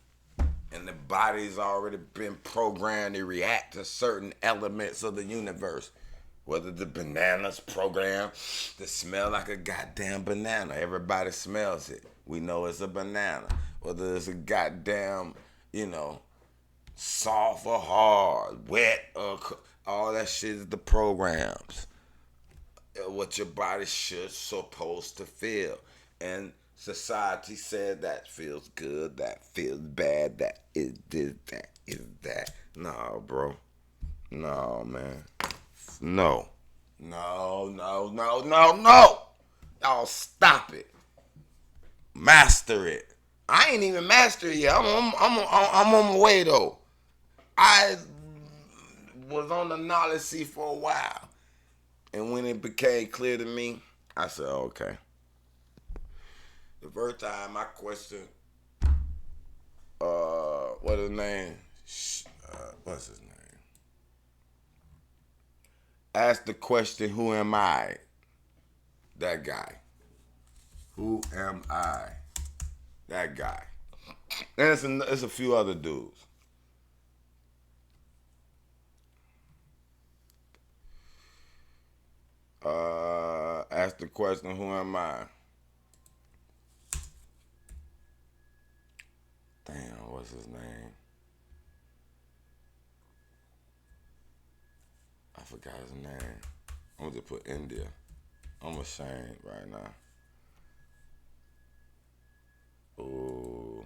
And the body's already been programmed to react to certain elements of the universe. Whether the banana's programmed to smell like a goddamn banana. Everybody smells it. We know it's a banana. Whether it's a goddamn, soft or hard, wet or all that shit is the programs. What your body should supposed to feel. And society said that feels good, that feels bad, that is this, that is that. No, bro. No, man. No. No. Y'all stop it. Master it. I ain't even mastered it yet. I'm on my way though. I was on the knowledge sea for a while. And when it became clear to me, I said, okay. The first time I questioned, what's his name? What's his name? Asked the question, who am I? That guy. Who am I? That guy. And it's a few other dudes. Asked the question, who am I? Damn, what's his name? I forgot his name. I'm gonna just put India. I'm ashamed right now. Oh,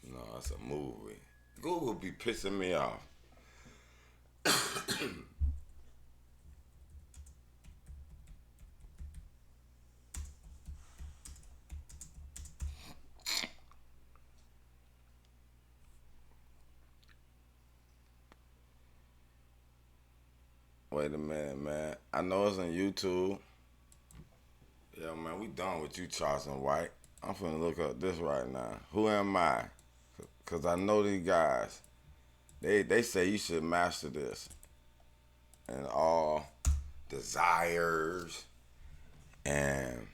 no, it's a movie. Google be pissing me off. Wait a minute, man. I know it's on YouTube. Yeah, man, we done with you, Charleston White. I'm finna look up this right now. Who am I? Because I know these guys. They say you should master this. And all desires and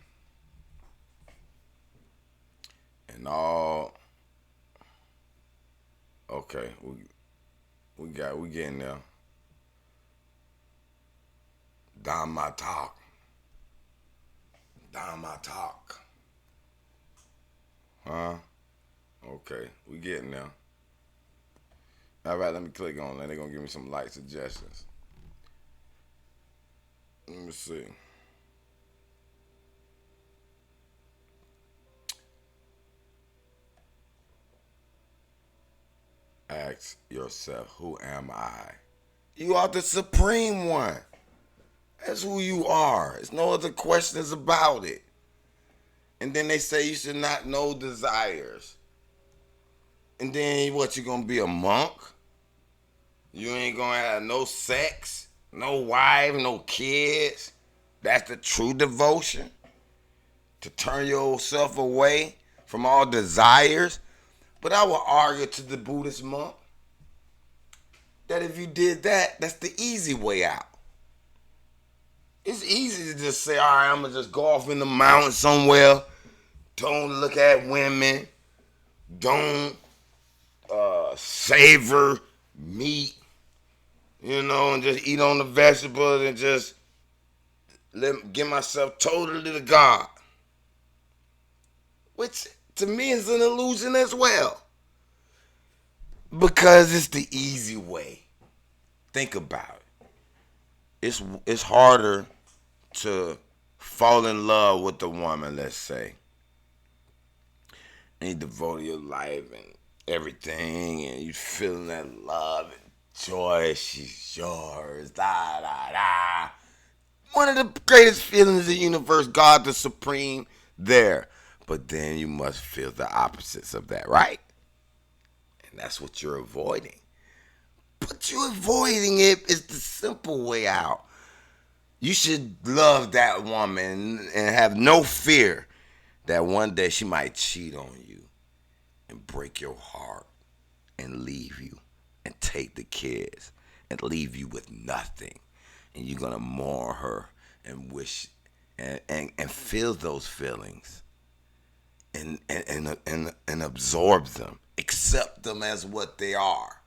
all. Okay, we getting there. Down my talk. Huh? Okay, we getting there. All right, let me click on that. They're going to give me some light suggestions. Let me see. Ask yourself, who am I? You are the supreme one. That's who you are. There's no other questions about it. And then they say you should not know desires. And then what, you gonna be a monk? You ain't gonna have no sex, no wife, no kids. That's the true devotion? To turn yourself away from all desires? But I will argue to the Buddhist monk that if you did that, that's the easy way out. It's easy to just say, all right, I'm going to just go off in the mountains somewhere. Don't look at women. Don't savor meat, and just eat on the vegetables and just give myself totally to God. Which to me is an illusion as well. Because it's the easy way. Think about it. It's harder to fall in love with a woman, let's say, and you devote your life and everything, and you feeling that love and joy. She's yours. Da da da. One of the greatest feelings in the universe. God the Supreme. There. But then you must feel the opposites of that, right? And that's what you're avoiding. But you avoiding it is the simple way out. You should love that woman and have no fear that one day she might cheat on you and break your heart and leave you and take the kids and leave you with nothing. And you're going to mourn her and wish and feel those feelings and absorb them. Accept them as what they are.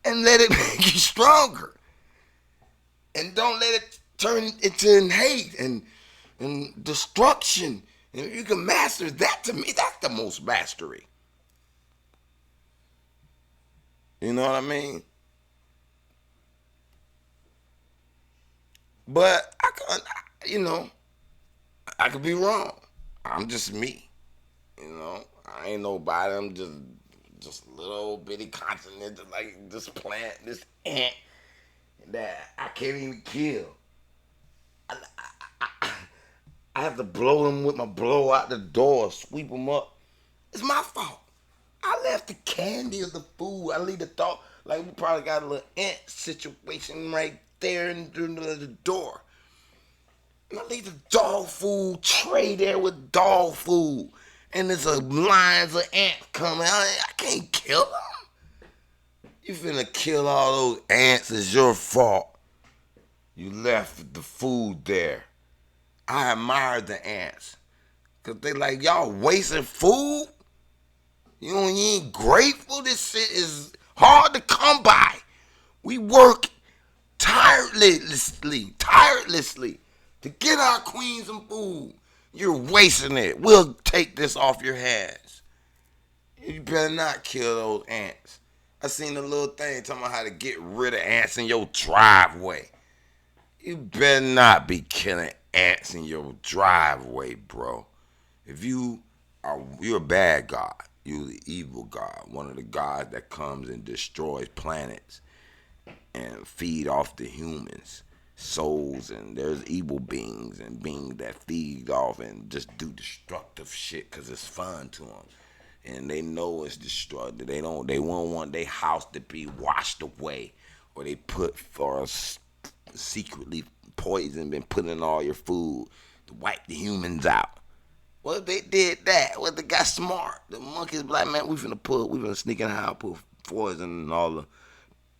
And let it make you stronger. And don't let it turn into hate and destruction. And if you can master that, to me, that's the most mastery. You know what I mean? But I could be wrong. I'm just me. I ain't nobody. I'm just a little bitty continent, like this plant, this ant that I can't even kill. I have to blow them with my blow out the door, sweep them up. It's my fault. I left the candy of the food. I leave the thought, like we probably got a little ant situation right there in the door. And I leave the dog food tray there with dog food. And there's lines of ants coming. I can't kill them. You finna kill all those ants. It's your fault. You left the food there. I admire the ants. Because they like, y'all wasting food? You ain't grateful? This shit is hard to come by. We work tirelessly to get our queen some food. You're wasting it. We'll take this off your hands. You better not kill those ants. I seen a little thing talking about how to get rid of ants in your driveway. You better not be killing ants in your driveway, bro. If you're a bad god. You're the evil god. One of the gods that comes and destroys planets and feed off the humans. Souls, and there's evil beings and beings that feed off and just do destructive shit because it's fun to them, and they know it's destructive. They won't want their house to be washed away, or they put for secretly poison been put in all your food to wipe the humans out. Well, if they did that, well, they got smart. The monkeys be like, man, we finna sneak in the house, put poison in all the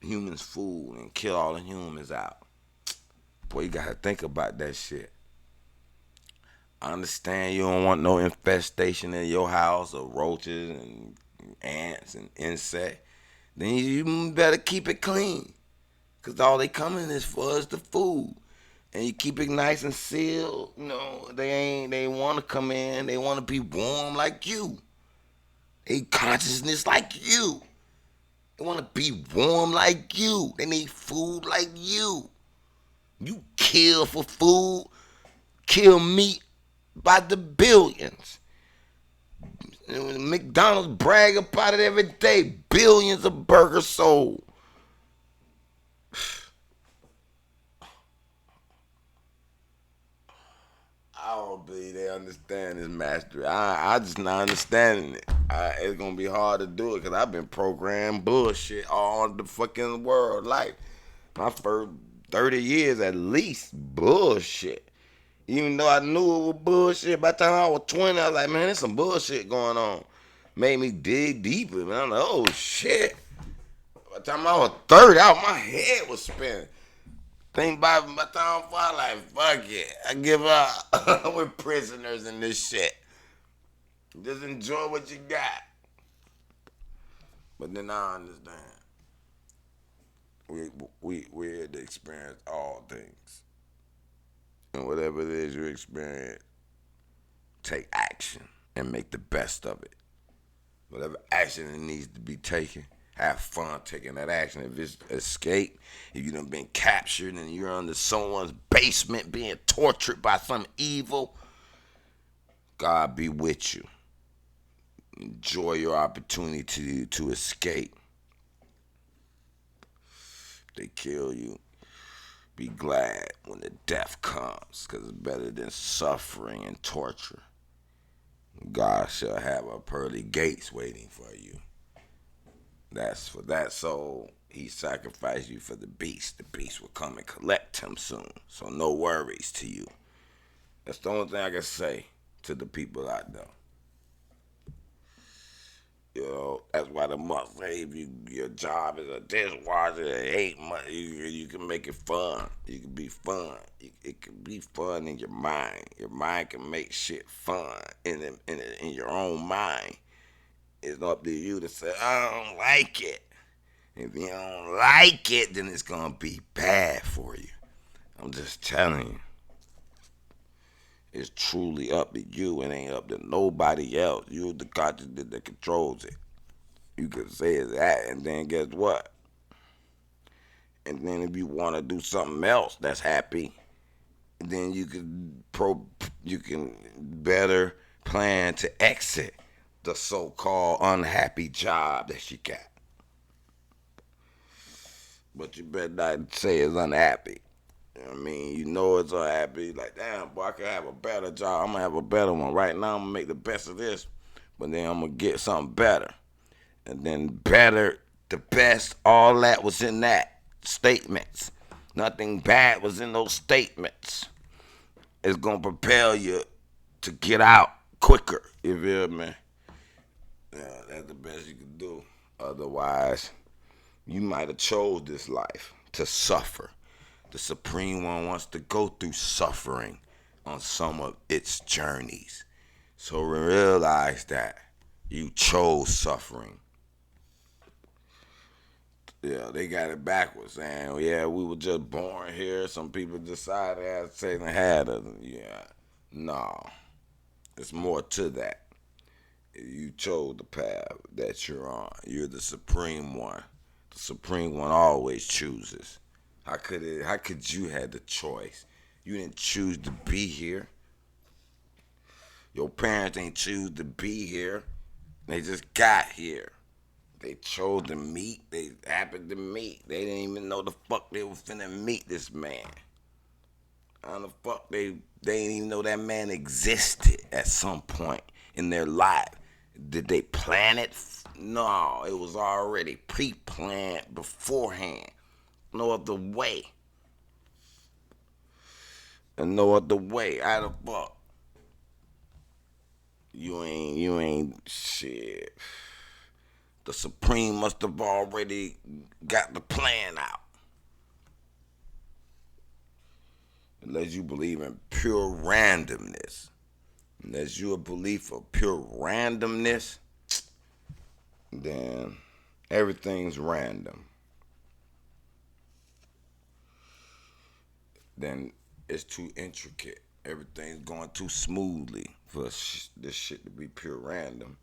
humans' food and kill all the humans out. Boy, you gotta think about that shit. I understand you don't want no infestation in your house of roaches and ants and insects. Then you better keep it clean. Because all they coming is for is the food. And you keep it nice and sealed. They want to come in. They want to be warm like you. They consciousness like you. They want to be warm like you. They need food like you. You kill for food, kill meat by the billions. McDonald's brag about it every day. Billions of burgers sold. I don't believe they understand this mastery. I just not understanding it. It's going to be hard to do it because I've been programmed bullshit all the fucking world life. My first 30 years at least, bullshit. Even though I knew it was bullshit, by the time I was 20, I was like, man, there's some bullshit going on. Made me dig deeper, man. I'm like, oh, shit. By the time I was 30, my head was spinning. Think about it, by the time I was like, fuck it. I give up. We're prisoners in this shit. Just enjoy what you got. But then I understand. We're here to experience all things. And whatever it is you experience, take action and make the best of it. Whatever action it needs to be taken, have fun taking that action. If it's escape, if you done been captured and you're under someone's basement being tortured by some evil, God be with you. Enjoy your opportunity to escape. If they kill you, be glad when the death comes, because it's better than suffering and torture. God shall have a pearly gates waiting for you. That's for that soul. He sacrificed you for the beast. The beast will come and collect him soon. So no worries to you. That's the only thing I can say to the people out there. You know, that's why the must say if your job is a dishwasher, it ain't much. You can make it fun. You can be fun. It can be fun in your mind. Your mind can make shit fun in your own mind. It's up to you to say, I don't like it. If you don't like it, then it's going to be bad for you. I'm just telling you. It's truly up to you. It ain't up to nobody else. You're the consciousness that controls it. You can say it's that, and then guess what? And then if you want to do something else that's happy, then you can better plan to exit the so-called unhappy job that you got. But you better not say it's unhappy. You know what I mean? You know it's unhappy. Like, damn, boy, I could have a better job. I'm going to have a better one. Right now, I'm going to make the best of this. But then I'm going to get something better. And then better, the best, all that was in that statements. Nothing bad was in those statements. It's going to propel you to get out quicker. You feel me? Yeah, that's the best you can do. Otherwise, you might have chose this life to suffer. The Supreme One wants to go through suffering on some of its journeys. So realize that you chose suffering. Yeah, they got it backwards, saying, yeah, we were just born here. Some people decided as Satan had us. Yeah, no, there's more to that. You chose the path that you're on. You're the Supreme One. The Supreme One always chooses. How could you have the choice? You didn't choose to be here. Your parents ain't choose to be here. They just got here. They chose to meet. They happened to meet. They didn't even know the fuck they were finna meet this man. How the fuck they didn't even know that man existed at some point in their life. Did they plan it? No, it was already pre-planned beforehand. No other way. And no other way. How the fuck? You ain't shit. The Supreme must have already got the plan out. Unless you believe in pure randomness. Unless you're a believer of pure randomness, then everything's random. Then it's too intricate. Everything's going too smoothly for this shit to be pure random.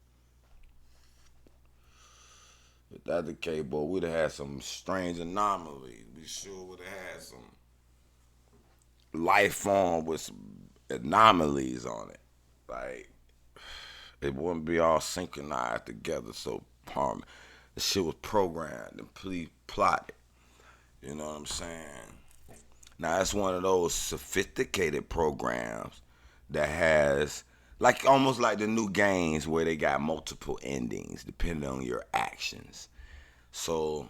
If that's the case, boy, we'd have had some strange anomalies. We sure would have had some life form with some anomalies on it. Like, it wouldn't be all synchronized together so harm. The shit was programmed and plotted. You know what I'm saying? Now, that's one of those sophisticated programs that has, like, almost like the new games where they got multiple endings depending on your actions. So,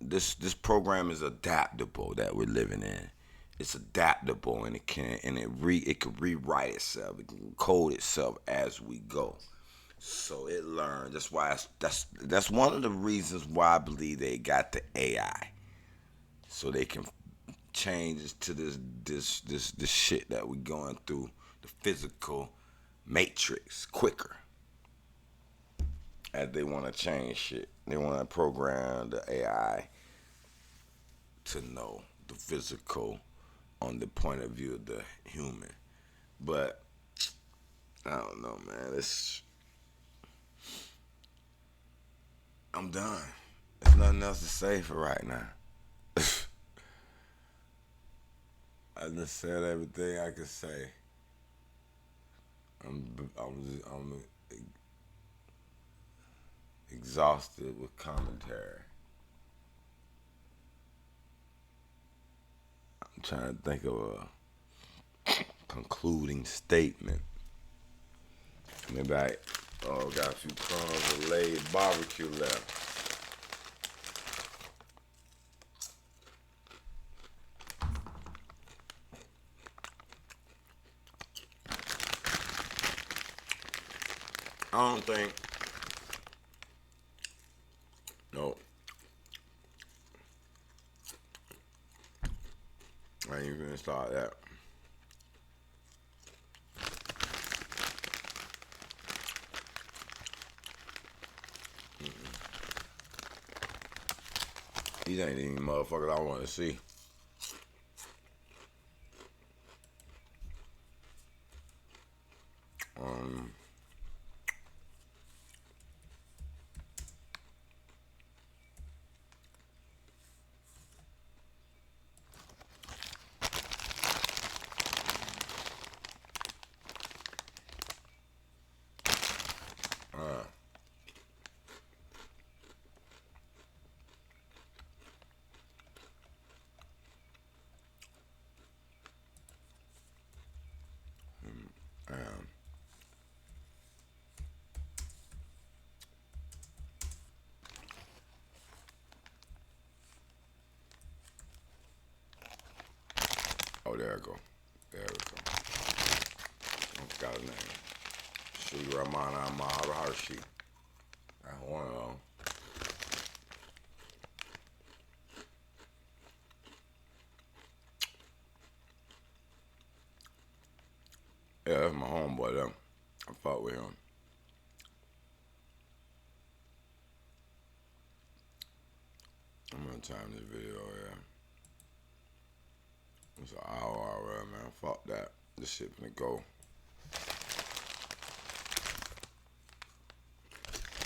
this program is adaptable that we're living in. It's adaptable and it can rewrite itself. It can code itself as we go. So it learns. That's why that's one of the reasons why I believe they got the AI, so they can change it to this shit that we're going through, the physical matrix quicker. as they want to change shit. They want to program the AI to know the physical on the point of view of the human. But I don't know, man. I'm done. There's nothing else to say for right now. I just said everything I could say. I'm exhausted with commentary. I'm trying to think of a concluding statement. Maybe I got a few crumbs of laid barbecue left. I don't think. Nope. I ain't even gonna start that. These ain't even motherfuckers I want to see. Oh, there we go. There we go. I forgot his name. Sri Ramana Maharshi. That's one of them. Yeah, that's my homeboy though. I fought with him. I'm gonna time this video, yeah. It's an hour already, man. Fuck that. This shit finna go.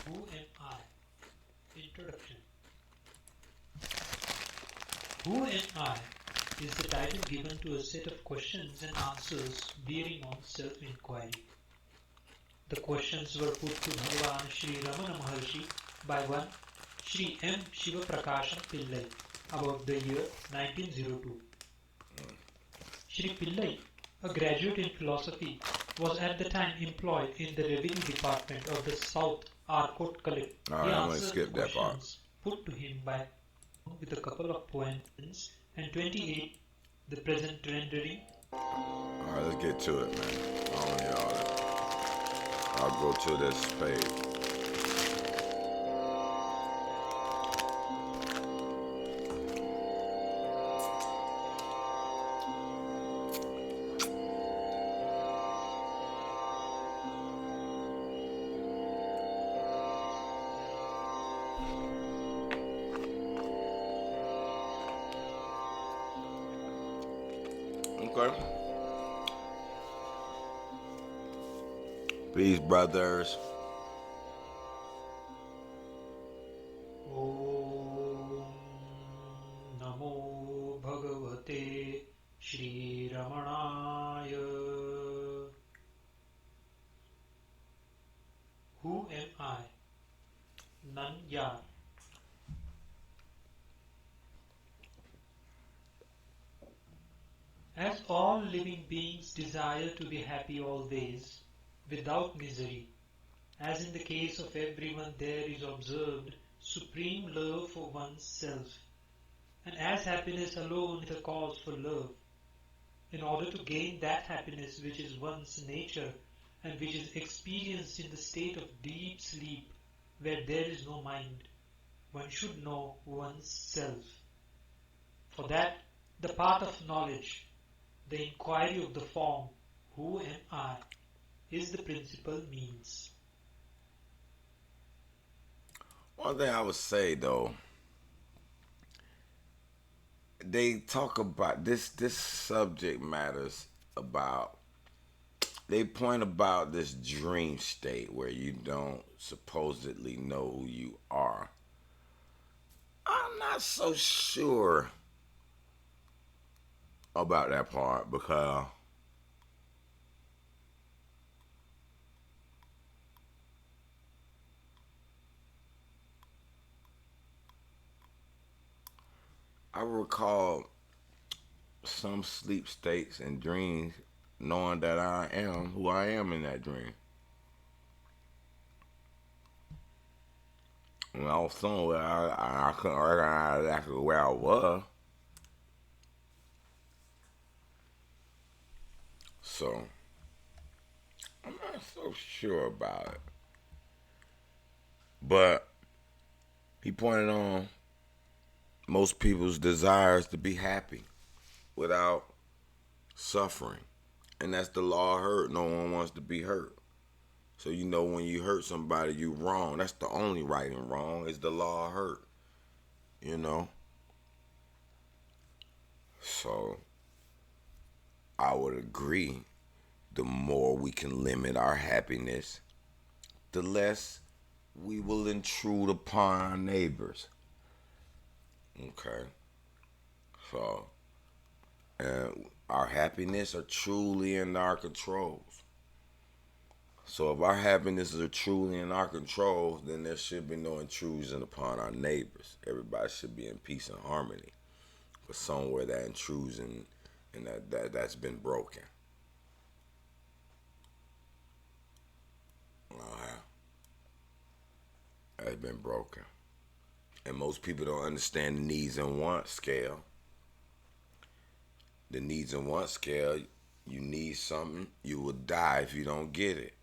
Who am I? Introduction. Who am I is the title given to a set of questions and answers bearing on self-inquiry. The questions were put to Bhagavan Sri Ramana Maharshi by one Sri M. Shiva Prakasha Pillai about the year 1902. Sri Pillai, a graduate in philosophy, was at the time employed in the revenue department of the South Arcot Collect. Alright, I'm gonna skip that part. Put to him by with a couple of poems and 28 the present rendering. Alright, let's get to it, man. I don't hear all that. I'll go to this page. Okay. Peace, brothers. Om Namo Bhagavate Shri Ramanaya. Who am I? None Yar. As all living beings desire to be happy always, without misery, as in the case of everyone there is observed supreme love for one's self, and as happiness alone is a cause for love, in order to gain that happiness which is one's nature and which is experienced in the state of deep sleep where there is no mind, one should know one's self. For that, the path of knowledge, the inquiry of the form, who am I, is the principal means. One thing I would say though, they talk about this subject matters about they point about this dream state where you don't supposedly know who you are. I'm not so sure about that part because I recall some sleep states and dreams knowing that I am who I am in that dream. When I was somewhere, I couldn't recognize exactly where I was. So, I'm not so sure about it. But he pointed on most people's desires to be happy without suffering. And that's the law of hurt. No one wants to be hurt. So you know when you hurt somebody, you wrong. That's the only right and wrong is the law of hurt. You know? So I would agree. The more we can limit our happiness, the less we will intrude upon our neighbors. Okay? So, and our happiness are truly in our controls. So if our happiness are truly in our control, then there should be no intrusion upon our neighbors. Everybody should be in peace and harmony. But somewhere that intrusion and that's been broken. That's been broken. And most people don't understand the needs and wants scale. The needs and wants scale, you need something, you will die if you don't get it.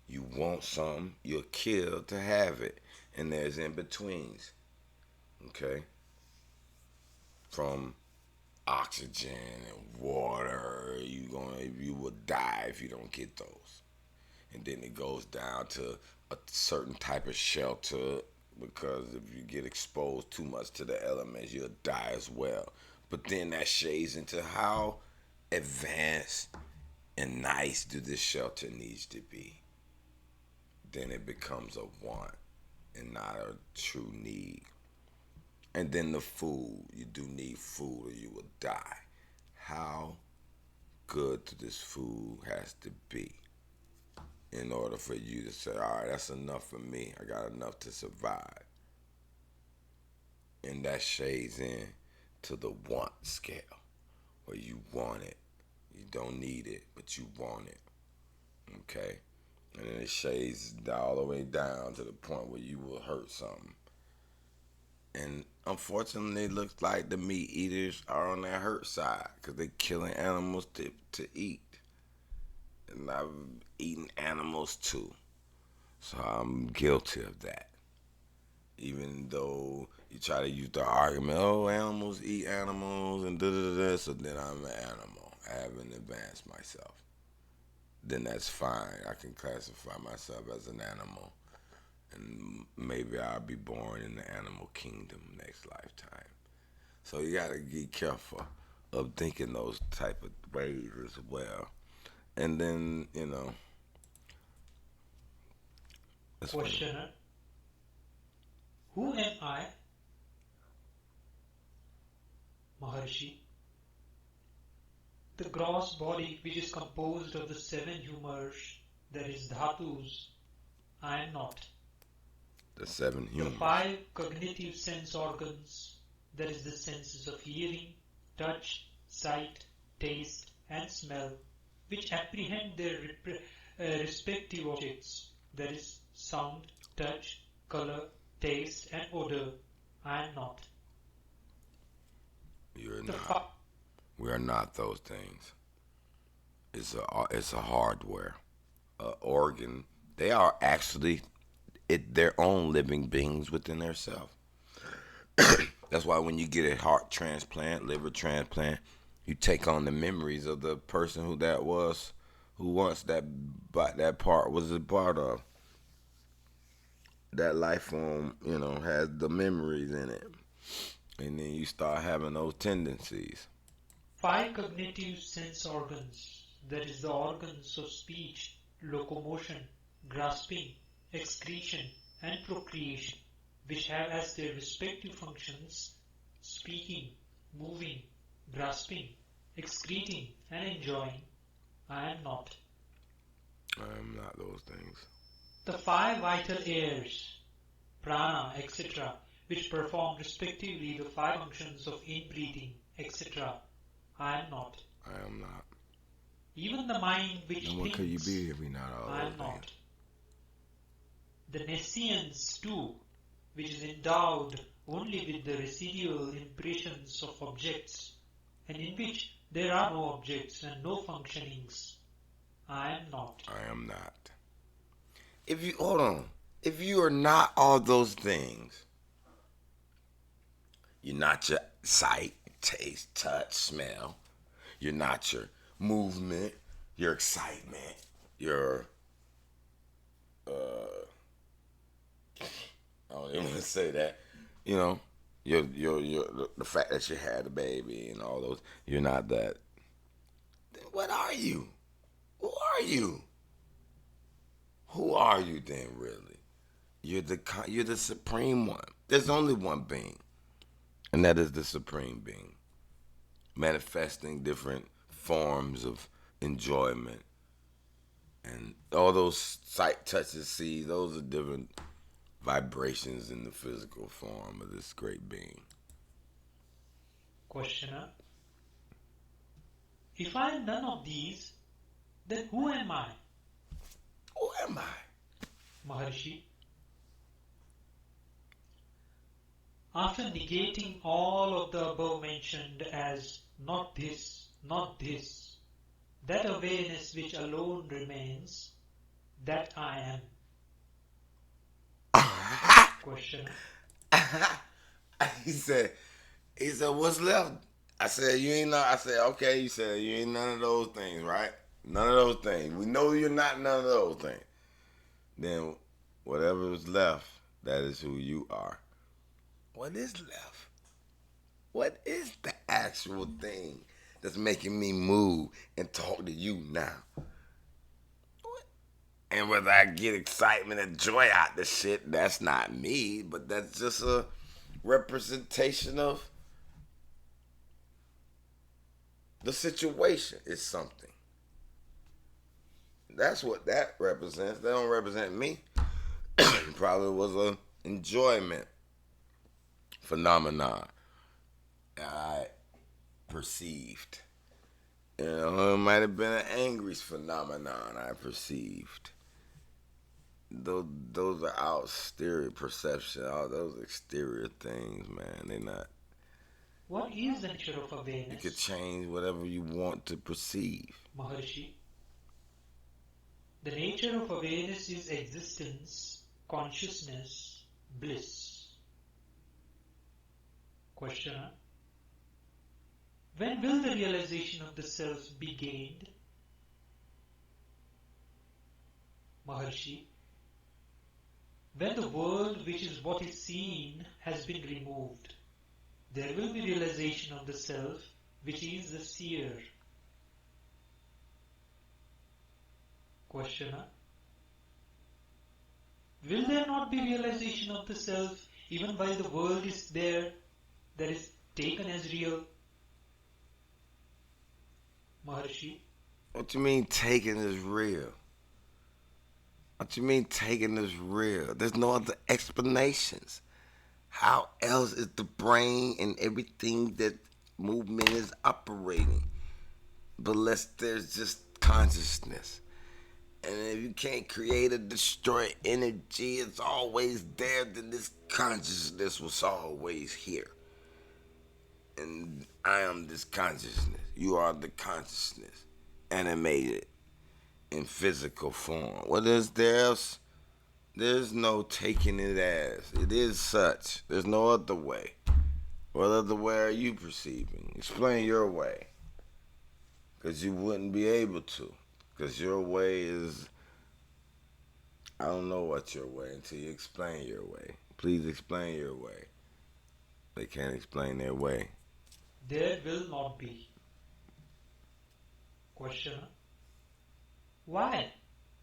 You want something, you'll kill to have it. And there's in-betweens. Okay? From oxygen and water, you will die if you don't get those. And then it goes down to a certain type of shelter because if you get exposed too much to the elements, you'll die as well. But then that shades into how advanced and nice do this shelter needs to be. Then it becomes a want and not a true need. And then the food, you do need food or you will die. How good this food has to be in order for you to say, all right, that's enough for me. I got enough to survive. And that shades in to the want scale where you want it. You don't need it, but you want it. Okay? And then it shades all the way down to the point where you will hurt something. And unfortunately, it looks like the meat eaters are on that hurt side because they're killing animals to eat. And I've eaten animals too. So I'm guilty of that. Even though you try to use the argument, oh, animals eat animals and da-da-da-da, so then I'm an animal. I haven't advanced myself. Then that's fine. I can classify myself as an animal. And maybe I'll be born in the animal kingdom next lifetime. So you gotta be careful of thinking those type of ways as well. And then, Questioner. Who am I? Maharshi. The gross body which is composed of the 7 humors, that is dhatus, I am not. The 7 humors. The 5 cognitive sense organs, that is the senses of hearing, touch, sight, taste and smell, which apprehend their respective objects, that is sound, touch, color, taste and odor, I am not. You're not. We are not those things. It's a hardware, organ. They are actually their own living beings within themselves. That's why when you get a heart transplant, liver transplant, you take on the memories of the person who once that part was a part of. that life form, has the memories in it. And then you start having those tendencies. Five cognitive sense organs, that is, the organs of speech, locomotion, grasping, excretion, and procreation, which have as their respective functions speaking, moving, grasping, excreting, and enjoying, I am not. I am not those things. The five vital airs, prana, etc., which perform respectively the five functions of inbreathing, etc., I am not. I am not. Even the mind which And what could you thinks, be if we not all I those am things? not. The nescience too, which is endowed only with the residual impressions of objects, and in which there are no objects and no functionings, I am not. I am not. If you hold on, if you are not all those things, you're not your sight, taste, touch, smell. You're not your movement, your excitement, your I don't even want to say that. You know, the fact that you had a baby and all those. You're not that. Then what are you? Who are you? Who are you then, really? You're the supreme one. There's only one being, and that is the supreme being, manifesting different forms of enjoyment, and all those sight, touches, see. Those are different vibrations in the physical form of this great being. Questioner: if I am none of these, then who am I? Who am I? Maharshi: after negating all of the above mentioned as not this, that awareness which alone remains, that I am. Questioner: he said, what's left? I said, you ain't not. I said, okay. You said, you ain't none of those things, right? None of those things. We know you're not none of those things. Then whatever is left, that is who you are. What is left? What is the actual thing that's making me move and talk to you now? And whether I get excitement and joy out the shit, that's not me, but that's just a representation of the situation. Is something. That's what that represents. That don't represent me. Probably was a enjoyment phenomenon I perceived. It might have been an angry phenomenon I perceived. Those are exterior perception. All those exterior things, man. They're not. what is the nature of You awareness? could change whatever you want to perceive. Maharshi: the nature of awareness is existence, consciousness, bliss. Questioner: when will the realization of the self be gained? Maharshi: when the world which is what is seen has been removed, there will be realization of the self which is the seer. Questioner: will there not be realization of the self even while the world is there, that is taken as real? Maharshi: What you mean taking is real? What you mean taking is real? There's no other explanations. How else is the brain and everything that movement is operating? But unless there's just consciousness. And if you can't create or destroy energy, it's always there, then this consciousness was always here. And I am this consciousness. You are the consciousness, animated in physical form. What is there else? There's no taking it as. It is such. There's no other way. What other way are you perceiving? Explain your way. Because you wouldn't be able to. Because your way is I don't know what's your way until you explain your way. Please explain your way. They can't explain their way. There will not be. Questioner. Why?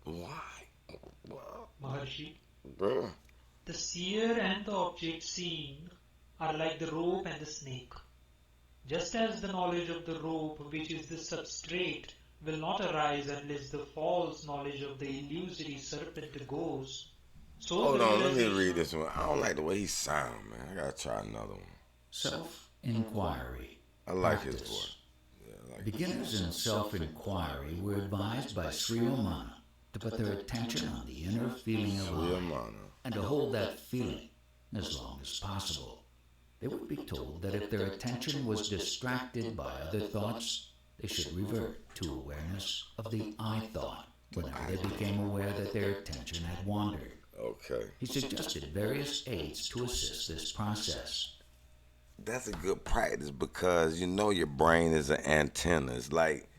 Why? Well, Maharshi. bruh. The seer and the object seeing are like the rope and the snake. Just as the knowledge of the rope, which is the substrate, will not arise unless the false knowledge of the illusory serpent goes, so Hold the on, let me realization read this one. I don't like the way he sound, man. I gotta try another one. Self-inquiry. I like his Practice. voice. Yeah, I like Beginners in self-inquiry were advised by Sri Omana to put their attention on the inner feeling of Real I mono. and to hold that feeling as long as possible. They would be told that if their attention was distracted by other thoughts, they should revert to awareness of the I thought whenever they became aware that their attention had wandered. Okay. He suggested various aids to assist this process. That's a good practice because you know your brain is an antenna. It's like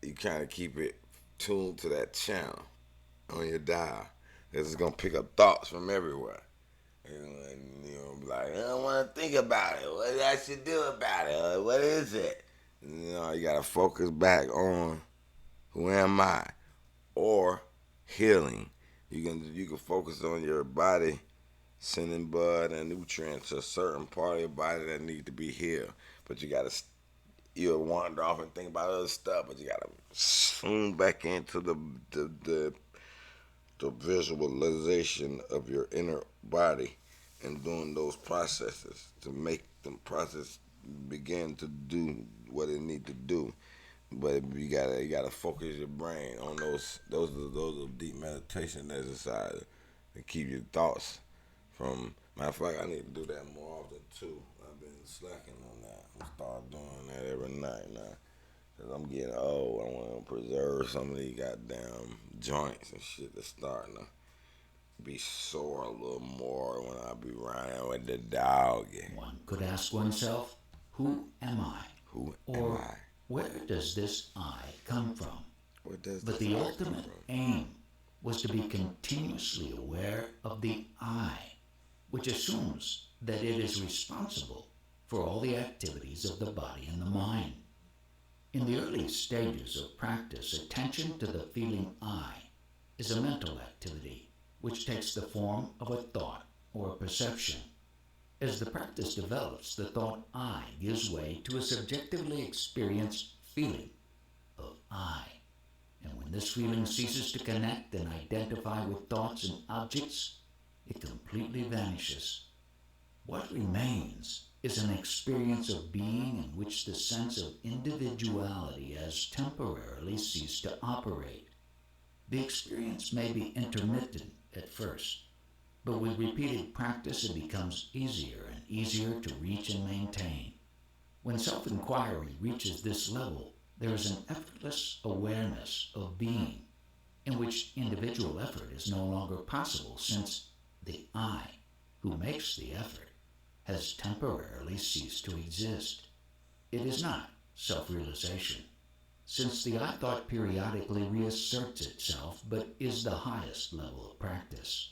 you kind of keep it tuned to that channel on your dial. It's going to pick up thoughts from everywhere. And you know, like, I don't want to think about it. What I should do about it? What is it? You know, you got to focus back on who am I? Or healing. You can focus on your body sending blood and nutrients to a certain part of your body that need to be healed. But you'll wander off and think about other stuff, but you gotta zoom back into the visualization of your inner body and doing those processes to make the process begin to do what it need to do. But you gotta focus your brain on those are deep meditation exercises to keep your thoughts from. Matter of fact, I need to do that more often too. I've been slacking on that. I'm start doing that every night now. Cause I'm getting old. I want to preserve some of these goddamn joints and shit that's starting to be sore a little more when I be running with the dog. One could ask oneself, who am I? Who Or am I? where does this I come from? Where does But this the come ultimate from? aim was to be continuously aware of the I, which assumes that it is responsible for all the activities of the body and the mind. In the early stages of practice, attention to the feeling I is a mental activity which takes the form of a thought or a perception. As the practice develops, the thought I gives way to a subjectively experienced feeling of I. And when this feeling ceases to connect and identify with thoughts and objects, it completely vanishes. What remains is an experience of being in which the sense of individuality has temporarily ceased to operate. The experience may be intermittent at first, but with repeated practice it becomes easier and easier to reach and maintain. When self-inquiry reaches this level, there is an effortless awareness of being, in which individual effort is no longer possible since the I, who makes the effort, has temporarily ceased to exist. It is not self-realization, since the I thought periodically reasserts itself but is the highest level of practice.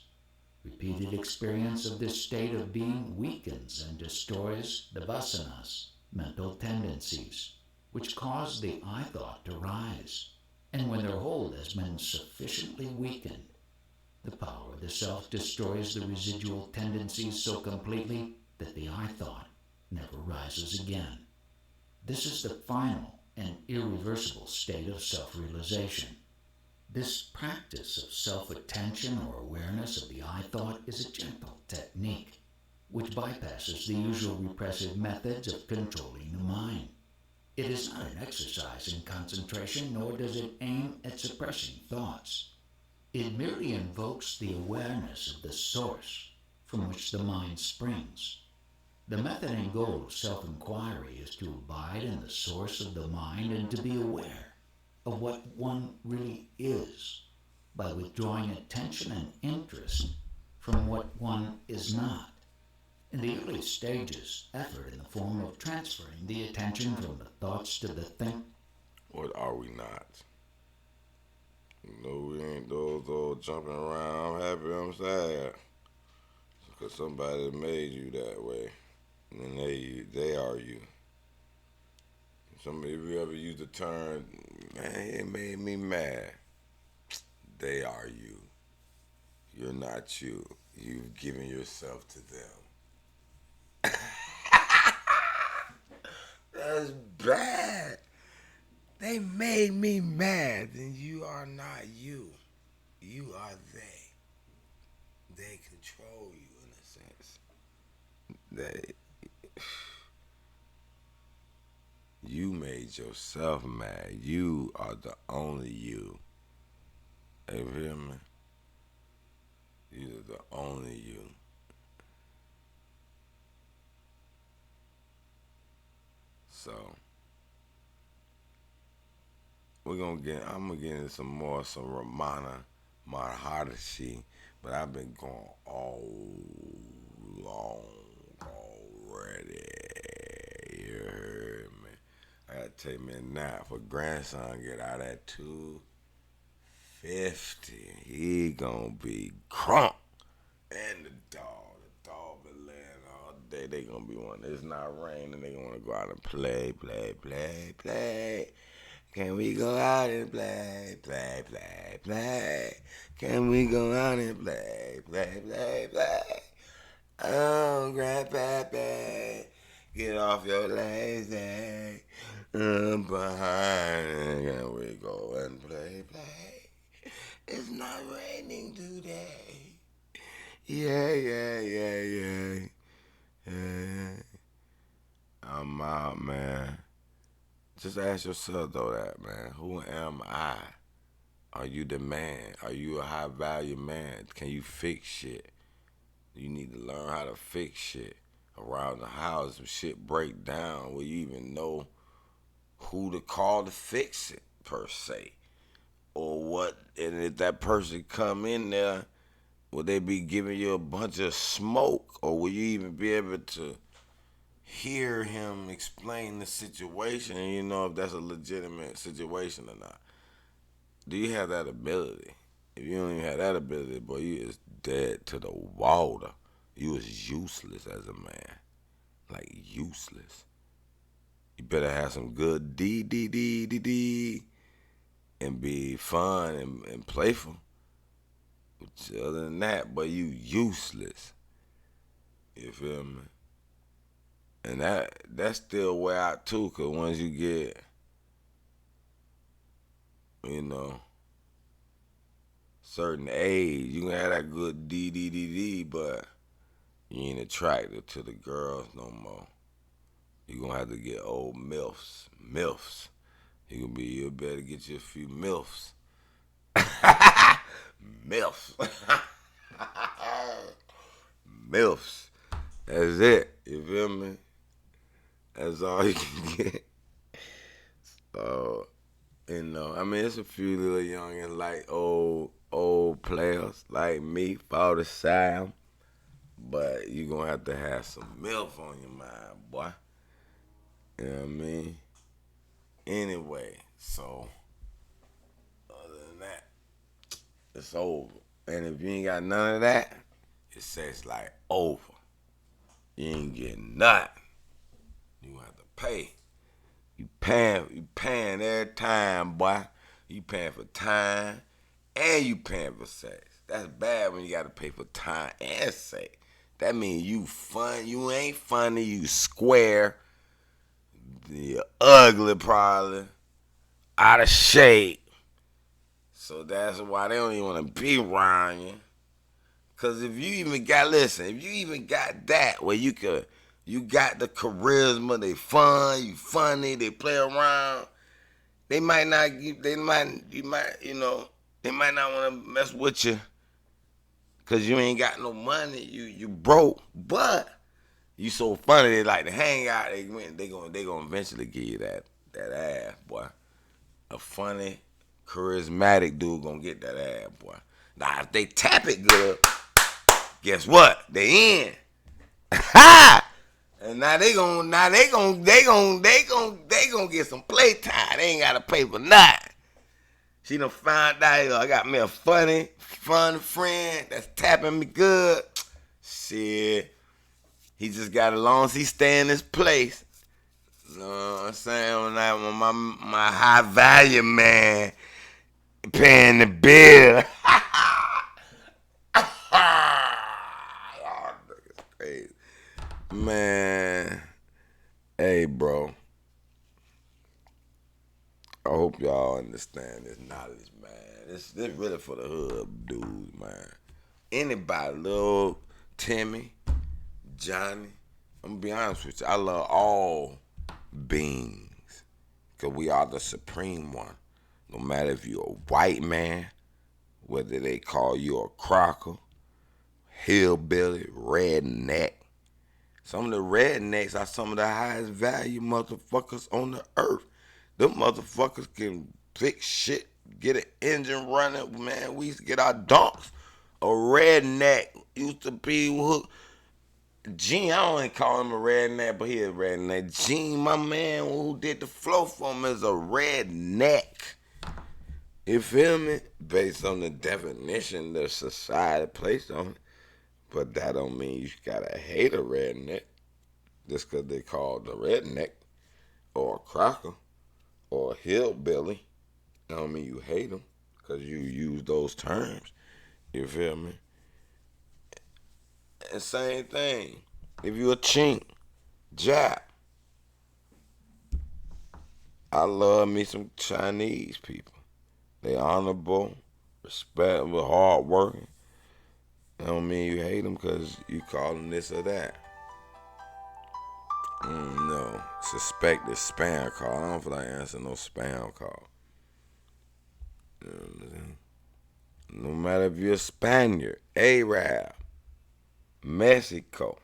Repeated experience of this state of being weakens and destroys the vasanas, mental tendencies, which cause the I thought to rise. And when their hold has been sufficiently weakened, the power of the self destroys the residual tendencies so completely that the I thought never rises again. This is the final and irreversible state of self-realization. This practice of self-attention or awareness of the I thought is a gentle technique, which bypasses the usual repressive methods of controlling the mind. It is not an exercise in concentration, nor does it aim at suppressing thoughts. It merely invokes the awareness of the source from which the mind springs. The method and goal of self-inquiry is to abide in the source of the mind and to be aware of what one really is by withdrawing attention and interest from what one is not. In the early stages, effort in the form of transferring the attention from the thoughts to the think. What are we not? No, we ain't ain't those all jumping around. I'm happy, I'm sad. Because somebody made you that way. And they are you. Somebody, if you ever use the term, man, it made me mad. They are you. You're not you. You've given yourself to them. That's bad. They made me mad, and you are not you. You are they. They control you in a sense. You made yourself mad. You are the only you. You hear me? You're the only you. So I'm gonna get into some Ramana Maharishi, but I've been going all long already. You heard me? I gotta take me a nap. For grandson get out at 2:50. He gonna be crunk. And the dog been laying all day. They gonna be one. It's not raining. They gonna go out and play. Can we go out and play? Can we go out and play? Oh, grandpappy, get off your lazy behind. Can we go and play? It's not raining today. Yeah. I'm out, man. Just ask yourself, though, that, man. Who am I? Are you the man? Are you a high-value man? Can you fix shit? You need to learn how to fix shit. Around the house, if shit break down, will you even know who to call to fix it, per se? Or what? And if that person come in there, will they be giving you a bunch of smoke? Or will you even be able to hear him explain the situation and you know if that's a legitimate situation or not? Do you have that ability? If you don't even have that ability, boy, you is dead to the water. You is useless as a man. Like, useless. You better have some good D and be fun and playful. But other than that, boy, you useless. You feel me? And that's still way out too, cause once you get, certain age, you can have that good D, but you ain't attracted to the girls no more. You gonna have to get old MILFs. You better get you a few MILFs. MILFs. MILFs. That's it. You feel me? That's all you can get. So, it's a few little young and like old players like me, Father Sam. But you gonna have to have some MILF on your mind, boy. You know what I mean? Anyway, so other than that, it's over. And if you ain't got none of that, it says like over. You ain't getting nothing. You gonna have to pay. You paying every time, boy. You paying for time and you paying for sex. That's bad when you gotta pay for time and sex. That means you ain't funny, you square, you ugly probably, out of shape. So that's why they don't even wanna be around you. Cause if you even got that where you got the charisma, they fun, you funny, they play around, they might not want to mess with you cause you ain't got no money, you broke, but you so funny they like to hang out, they gonna eventually give you that ass, boy. A funny, charismatic dude gonna get that ass, boy. Now if they tap it good, guess what? They in. Ha! And now they gonna get some playtime. They ain't gotta pay for nothing. She done found out I got me a fun friend that's tapping me good. Shit. He just got as long as he stay in his place. You know what I'm saying? When my high value man paying the bill. Oh, niggas crazy. Man. Hey, bro. I hope y'all understand this knowledge, man. This really for the hood dudes, man. Anybody, little Timmy, Johnny, I'm gonna be honest with you. I love all beings, because we are the supreme one. No matter if you're a white man, whether they call you a crocker, hillbilly, redneck. Some of the rednecks are some of the highest value motherfuckers on the earth. Them motherfuckers can fix shit, get an engine running. Man, we used to get our donks. A redneck used to be Gene, I don't even call him a redneck, but he a redneck. Gene, my man who did the flow for him, is a redneck. You feel me? Based on the definition that society placed on it. But that don't mean you gotta hate a redneck just because they called a redneck or a crocker or a hillbilly. That don't mean you hate them because you use those terms. You feel me? And same thing. If you a chink, Jap. I love me some Chinese people. They honorable, respectable, hardworking. That don't mean you hate them because you call them this or that. No. Suspected spam call. I don't feel like answering no spam call. You know what I'm saying? No matter if you're a Spaniard, Arab, Mexico.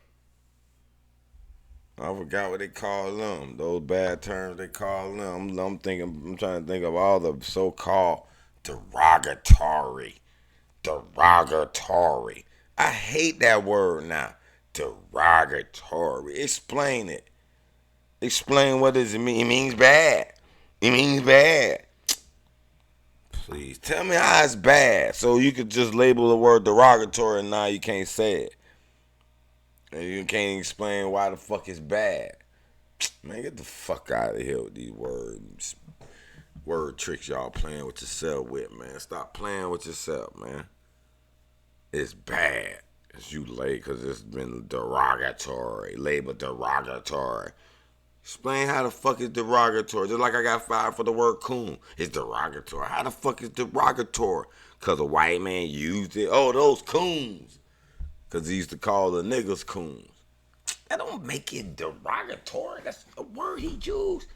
I forgot what they call them. Those bad terms they call them. I'm trying to think of all the so-called derogatory. I hate that word now. Derogatory. Explain it. Explain what does it mean. It means bad. It means bad. Please tell me how it's bad, so you could just label the word derogatory and now you can't say it. And you can't explain why the fuck it's bad. Man, get the fuck out of here with these word tricks y'all playing with yourself with, man. Stop playing with yourself, man. It's bad. It's you late because it's been derogatory. Labeled derogatory. Explain how the fuck is derogatory. Just like I got fired for the word coon. It's derogatory. How the fuck is derogatory? Because a white man used it. Oh, those coons. Because he used to call the niggas coons. That don't make it derogatory. That's a word he used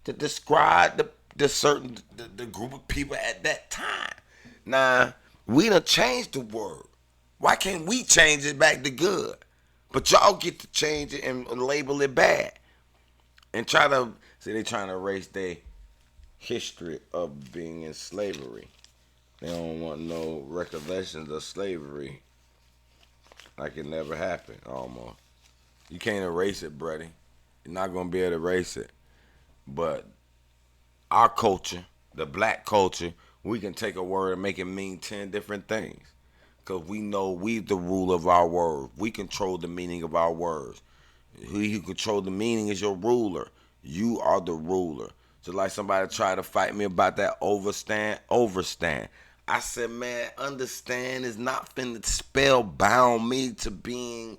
to describe the group of people at that time. Now, we done changed the word. Why can't we change it back to good? But y'all get to change it and label it bad. And try to, see, they trying to erase their history of being in slavery. They don't want no recollections of slavery. Like it never happened, almost. You can't erase it, buddy. You're not going to be able to erase it. But our culture, the black culture, we can take a word and make it mean 10 different things. Because we know we the ruler of our words. We control the meaning of our words. He who controls the meaning is your ruler. You are the ruler. Just like somebody tried to fight me about that overstand. I said, man, understand is not finna spellbound me to being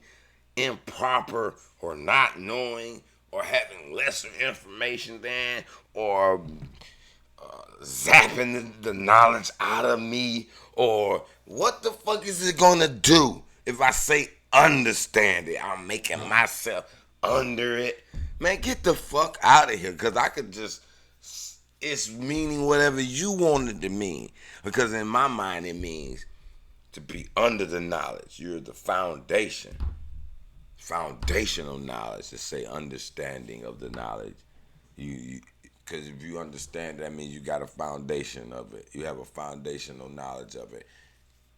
improper or not knowing or having lesser information than or zapping the knowledge out of me, or what the fuck is it gonna do if I say understand it? I'm making myself under it. Man, get the fuck out of here, because I could just, it's meaning whatever you want it to mean. Because in my mind, it means to be under the knowledge. You're the foundation. Foundational knowledge, to say understanding of the knowledge. Because if you understand, that means you got a foundation of it. You have a foundational knowledge of it.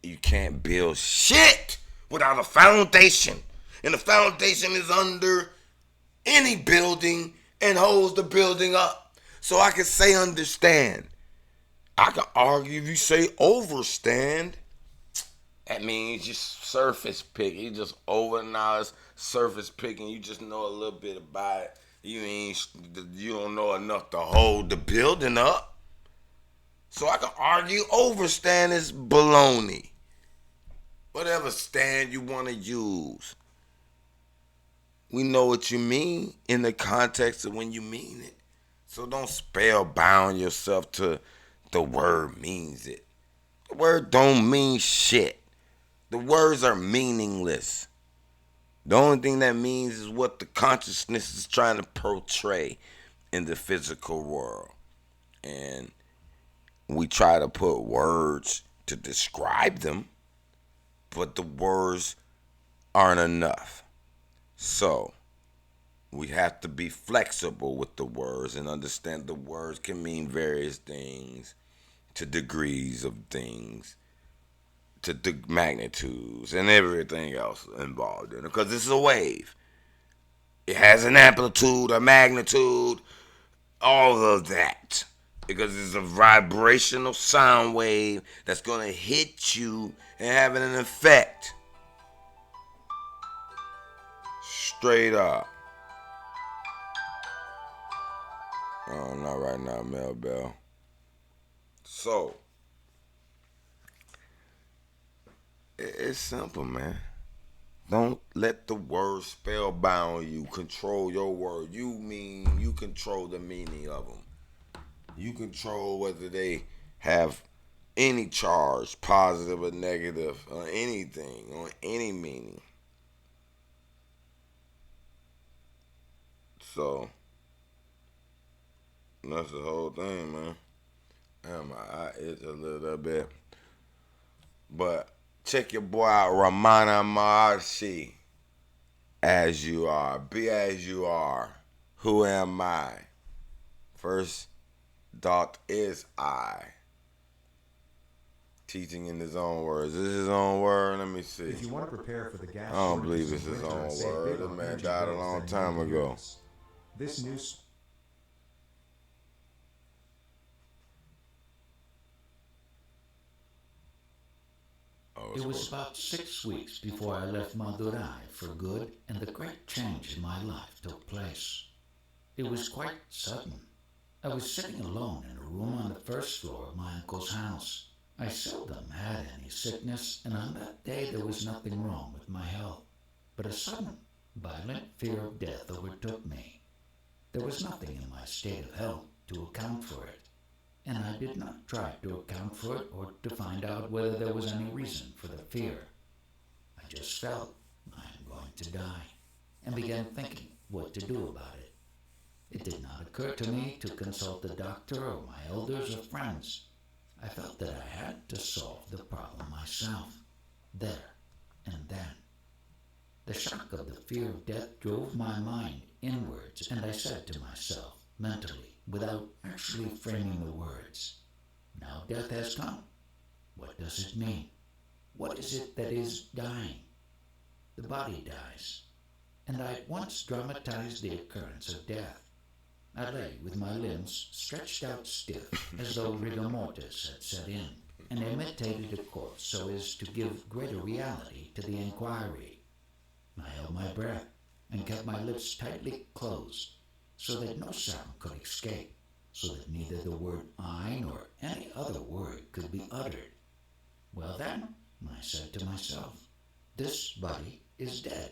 You can't build shit without a foundation. And the foundation is under any building and holds the building up. So I can say understand. I can argue if you say overstand, that means just surface picking. You just over knowledge, surface picking. You just know a little bit about it. You don't know enough to hold the building up. So I can argue overstand is baloney. Whatever stand you want to use. We know what you mean in the context of when you mean it. So don't spellbound yourself to the word means it. The word don't mean shit. The words are meaningless. The only thing that means is what the consciousness is trying to portray in the physical world. And we try to put words to describe them, but the words aren't enough. So we have to be flexible with the words and understand the words can mean various things to degrees of things, to the magnitudes and everything else involved in it, because this is a wave. It has an amplitude, a magnitude, all of that, because it's a vibrational sound wave that's going to hit you and having an effect. Straight up. Oh, not right now, Mel Bell. So it's simple, man. Don't let the words spellbound you. Control your word. You control the meaning of them. You control whether they have any charge, positive or negative, or anything, or any meaning. So that's the whole thing, man. Damn, my eye itch a little bit. But check your boy out, Ramana Maharshi. As you are. Be as you are. Who am I? First thought is I. Teaching in his own words. Is this his own word? Let me see. If you want to prepare for the gas, I don't believe it's his own word. The man died a long time ago. This news. It was about 6 weeks before I left Madurai for good, and the great change in my life took place. It was quite sudden. I was sitting alone in a room on the first floor of my uncle's house. I seldom had any sickness, and on that day there was nothing wrong with my health. But a sudden, violent fear of death overtook me. There was nothing in my state of health to account for it, and I did not try to account for it or to find out whether there was any reason for the fear. I just felt I am going to die, and began thinking what to do about it. It did not occur to me to consult the doctor or my elders or friends. I felt that I had to solve the problem myself, there and then. The shock of the fear of death drove my mind inwards, and I said to myself, mentally, without actually framing the words, now death has come. What does it mean? What is it that is dying? The body dies, and I at once dramatized the occurrence of death. I lay with my limbs stretched out stiff, as though rigor mortis had set in, and imitated a corpse so as to give greater reality to the inquiry. I held my breath and kept my lips tightly closed, so that no sound could escape, so that neither the word I nor any other word could be uttered. Well then, I said to myself, this body is dead.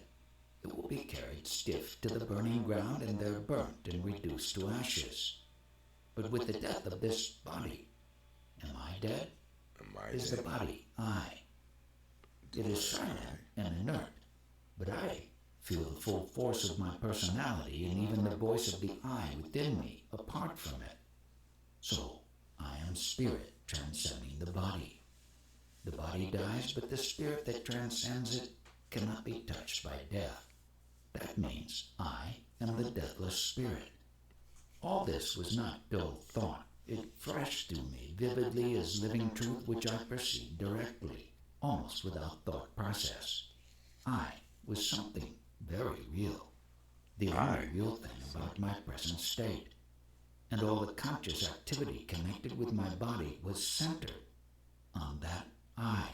It will be carried stiff to the burning ground and there burnt and reduced to ashes. But with the death of this body, am I dead? Is the body I? It is silent and inert, but I feel the full force of my personality and even the voice of the I within me apart from it. So I am spirit transcending the body. The body dies, but the spirit that transcends it cannot be touched by death. That means I am the deathless spirit. All this was not dull thought. It flashed to me vividly as living truth which I perceived directly, almost without thought process. I was something very real, the only real thing about my present state. and all the conscious activity connected with my body was centered on that I.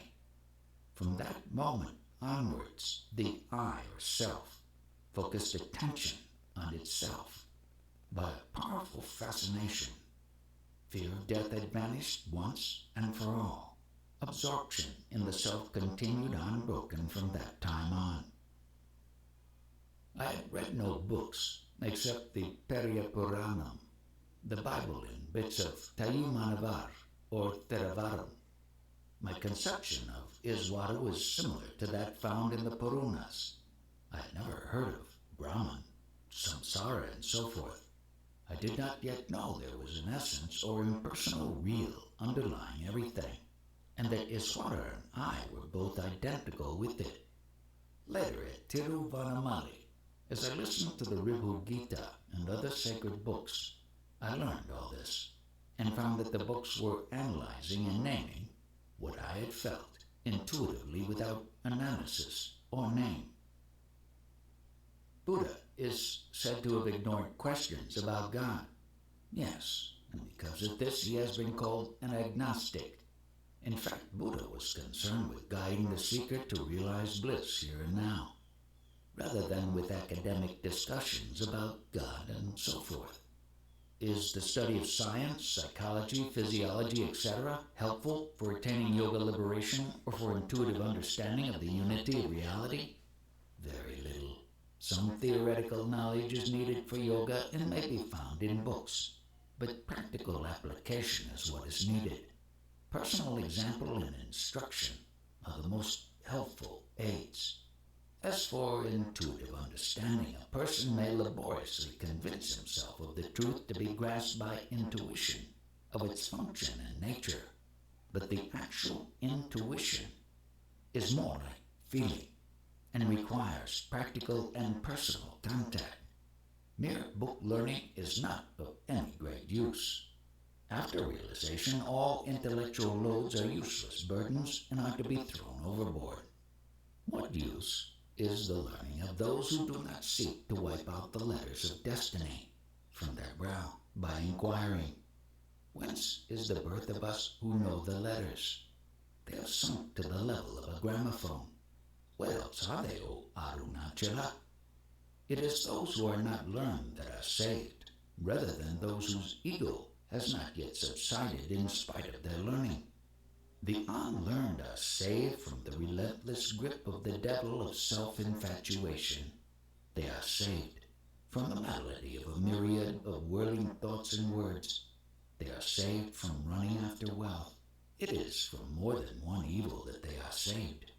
From that moment onwards, the I, or self, focused attention on itself. By a powerful fascination, fear of death had vanished once and for all. Absorption in the self continued unbroken from that time on. I had read no books except the Periya Puranam, the Bible in bits of Tayumanavar or Theravaram. My conception of Iswara was similar to that found in the Puranas. I had never heard of Brahman, samsara, and so forth. I did not yet know there was an essence or impersonal real underlying everything, and that Iswara and I were both identical with it. Later at Tiruvannamalai, as I listened to the Ribhu Gita and other sacred books, I learned all this, and found that the books were analyzing and naming what I had felt intuitively without analysis or name. Buddha is said to have ignored questions about God. Yes, and because of this he has been called an agnostic. In fact, Buddha was concerned with guiding the seeker to realize bliss here and now, rather than with academic discussions about God and so forth. Is the study of science, psychology, physiology, etc. helpful for attaining yoga liberation or for intuitive understanding of the unity of reality? Very little. Some theoretical knowledge is needed for yoga and may be found in books, but practical application is what is needed. Personal example and instruction are the most helpful aids. As for intuitive understanding, a person may laboriously convince himself of the truth to be grasped by intuition, of its function and nature, but the actual intuition is more like feeling and requires practical and personal contact. Mere book learning is not of any great use. After realization, all intellectual loads are useless burdens and are to be thrown overboard. What use is the learning of those who do not seek to wipe out the letters of destiny from their brow by inquiring, whence is the birth of us who know the letters? They have sunk to the level of a gramophone. What else are they, O Arunachala? It is those who are not learned that are saved, rather than those whose ego has not yet subsided in spite of their learning. The unlearned are saved from the relentless grip of the devil of self-infatuation. They are saved from the malady of a myriad of whirling thoughts and words. They are saved from running after wealth. It is from more than one evil that they are saved.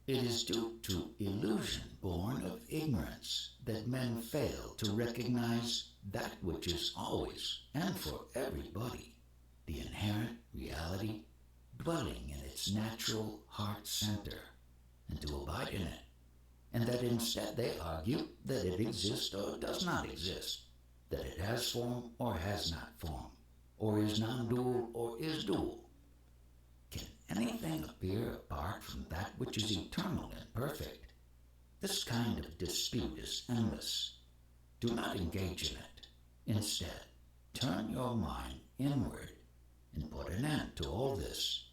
It is due to illusion born of ignorance that men fail to recognize that which is always and for everybody the inherent reality dwelling in its natural heart center, and to abide in it, and that instead they argue that it exists or does not exist, that it has form or has not form, or is non-dual or is dual. Can anything appear apart from that which is eternal and perfect? This kind of dispute is endless. Do not engage in it. Instead, turn your mind inward and put an end to all this.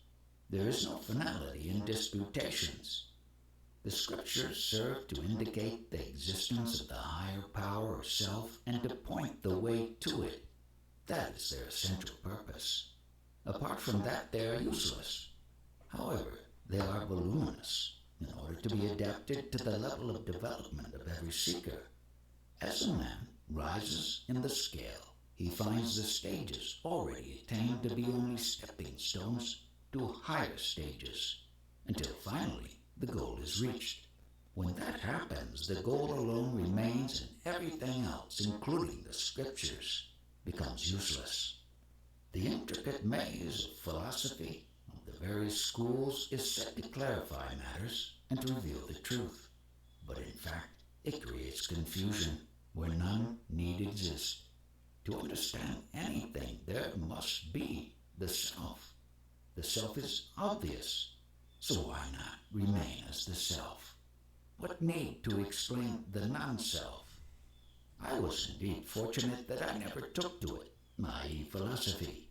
There is no finality in disputations. The scriptures serve to indicate the existence of the higher power or self and to point the way to it. That is their essential purpose. Apart from that, they are useless. However, they are voluminous in order to be adapted to the level of development of every seeker. As a man rises in the scale, he finds the stages already attained to be only stepping stones to higher stages, until finally the goal is reached. When that happens, the goal alone remains and everything else, including the scriptures, becomes useless. The intricate maze of philosophy of the various schools is set to clarify matters and to reveal the truth, but in fact it creates confusion where none need exist. To understand anything, there must be the self. The self is obvious, so why not remain as the self? What need to explain the non-self? I was indeed fortunate that I never took to it, my philosophy.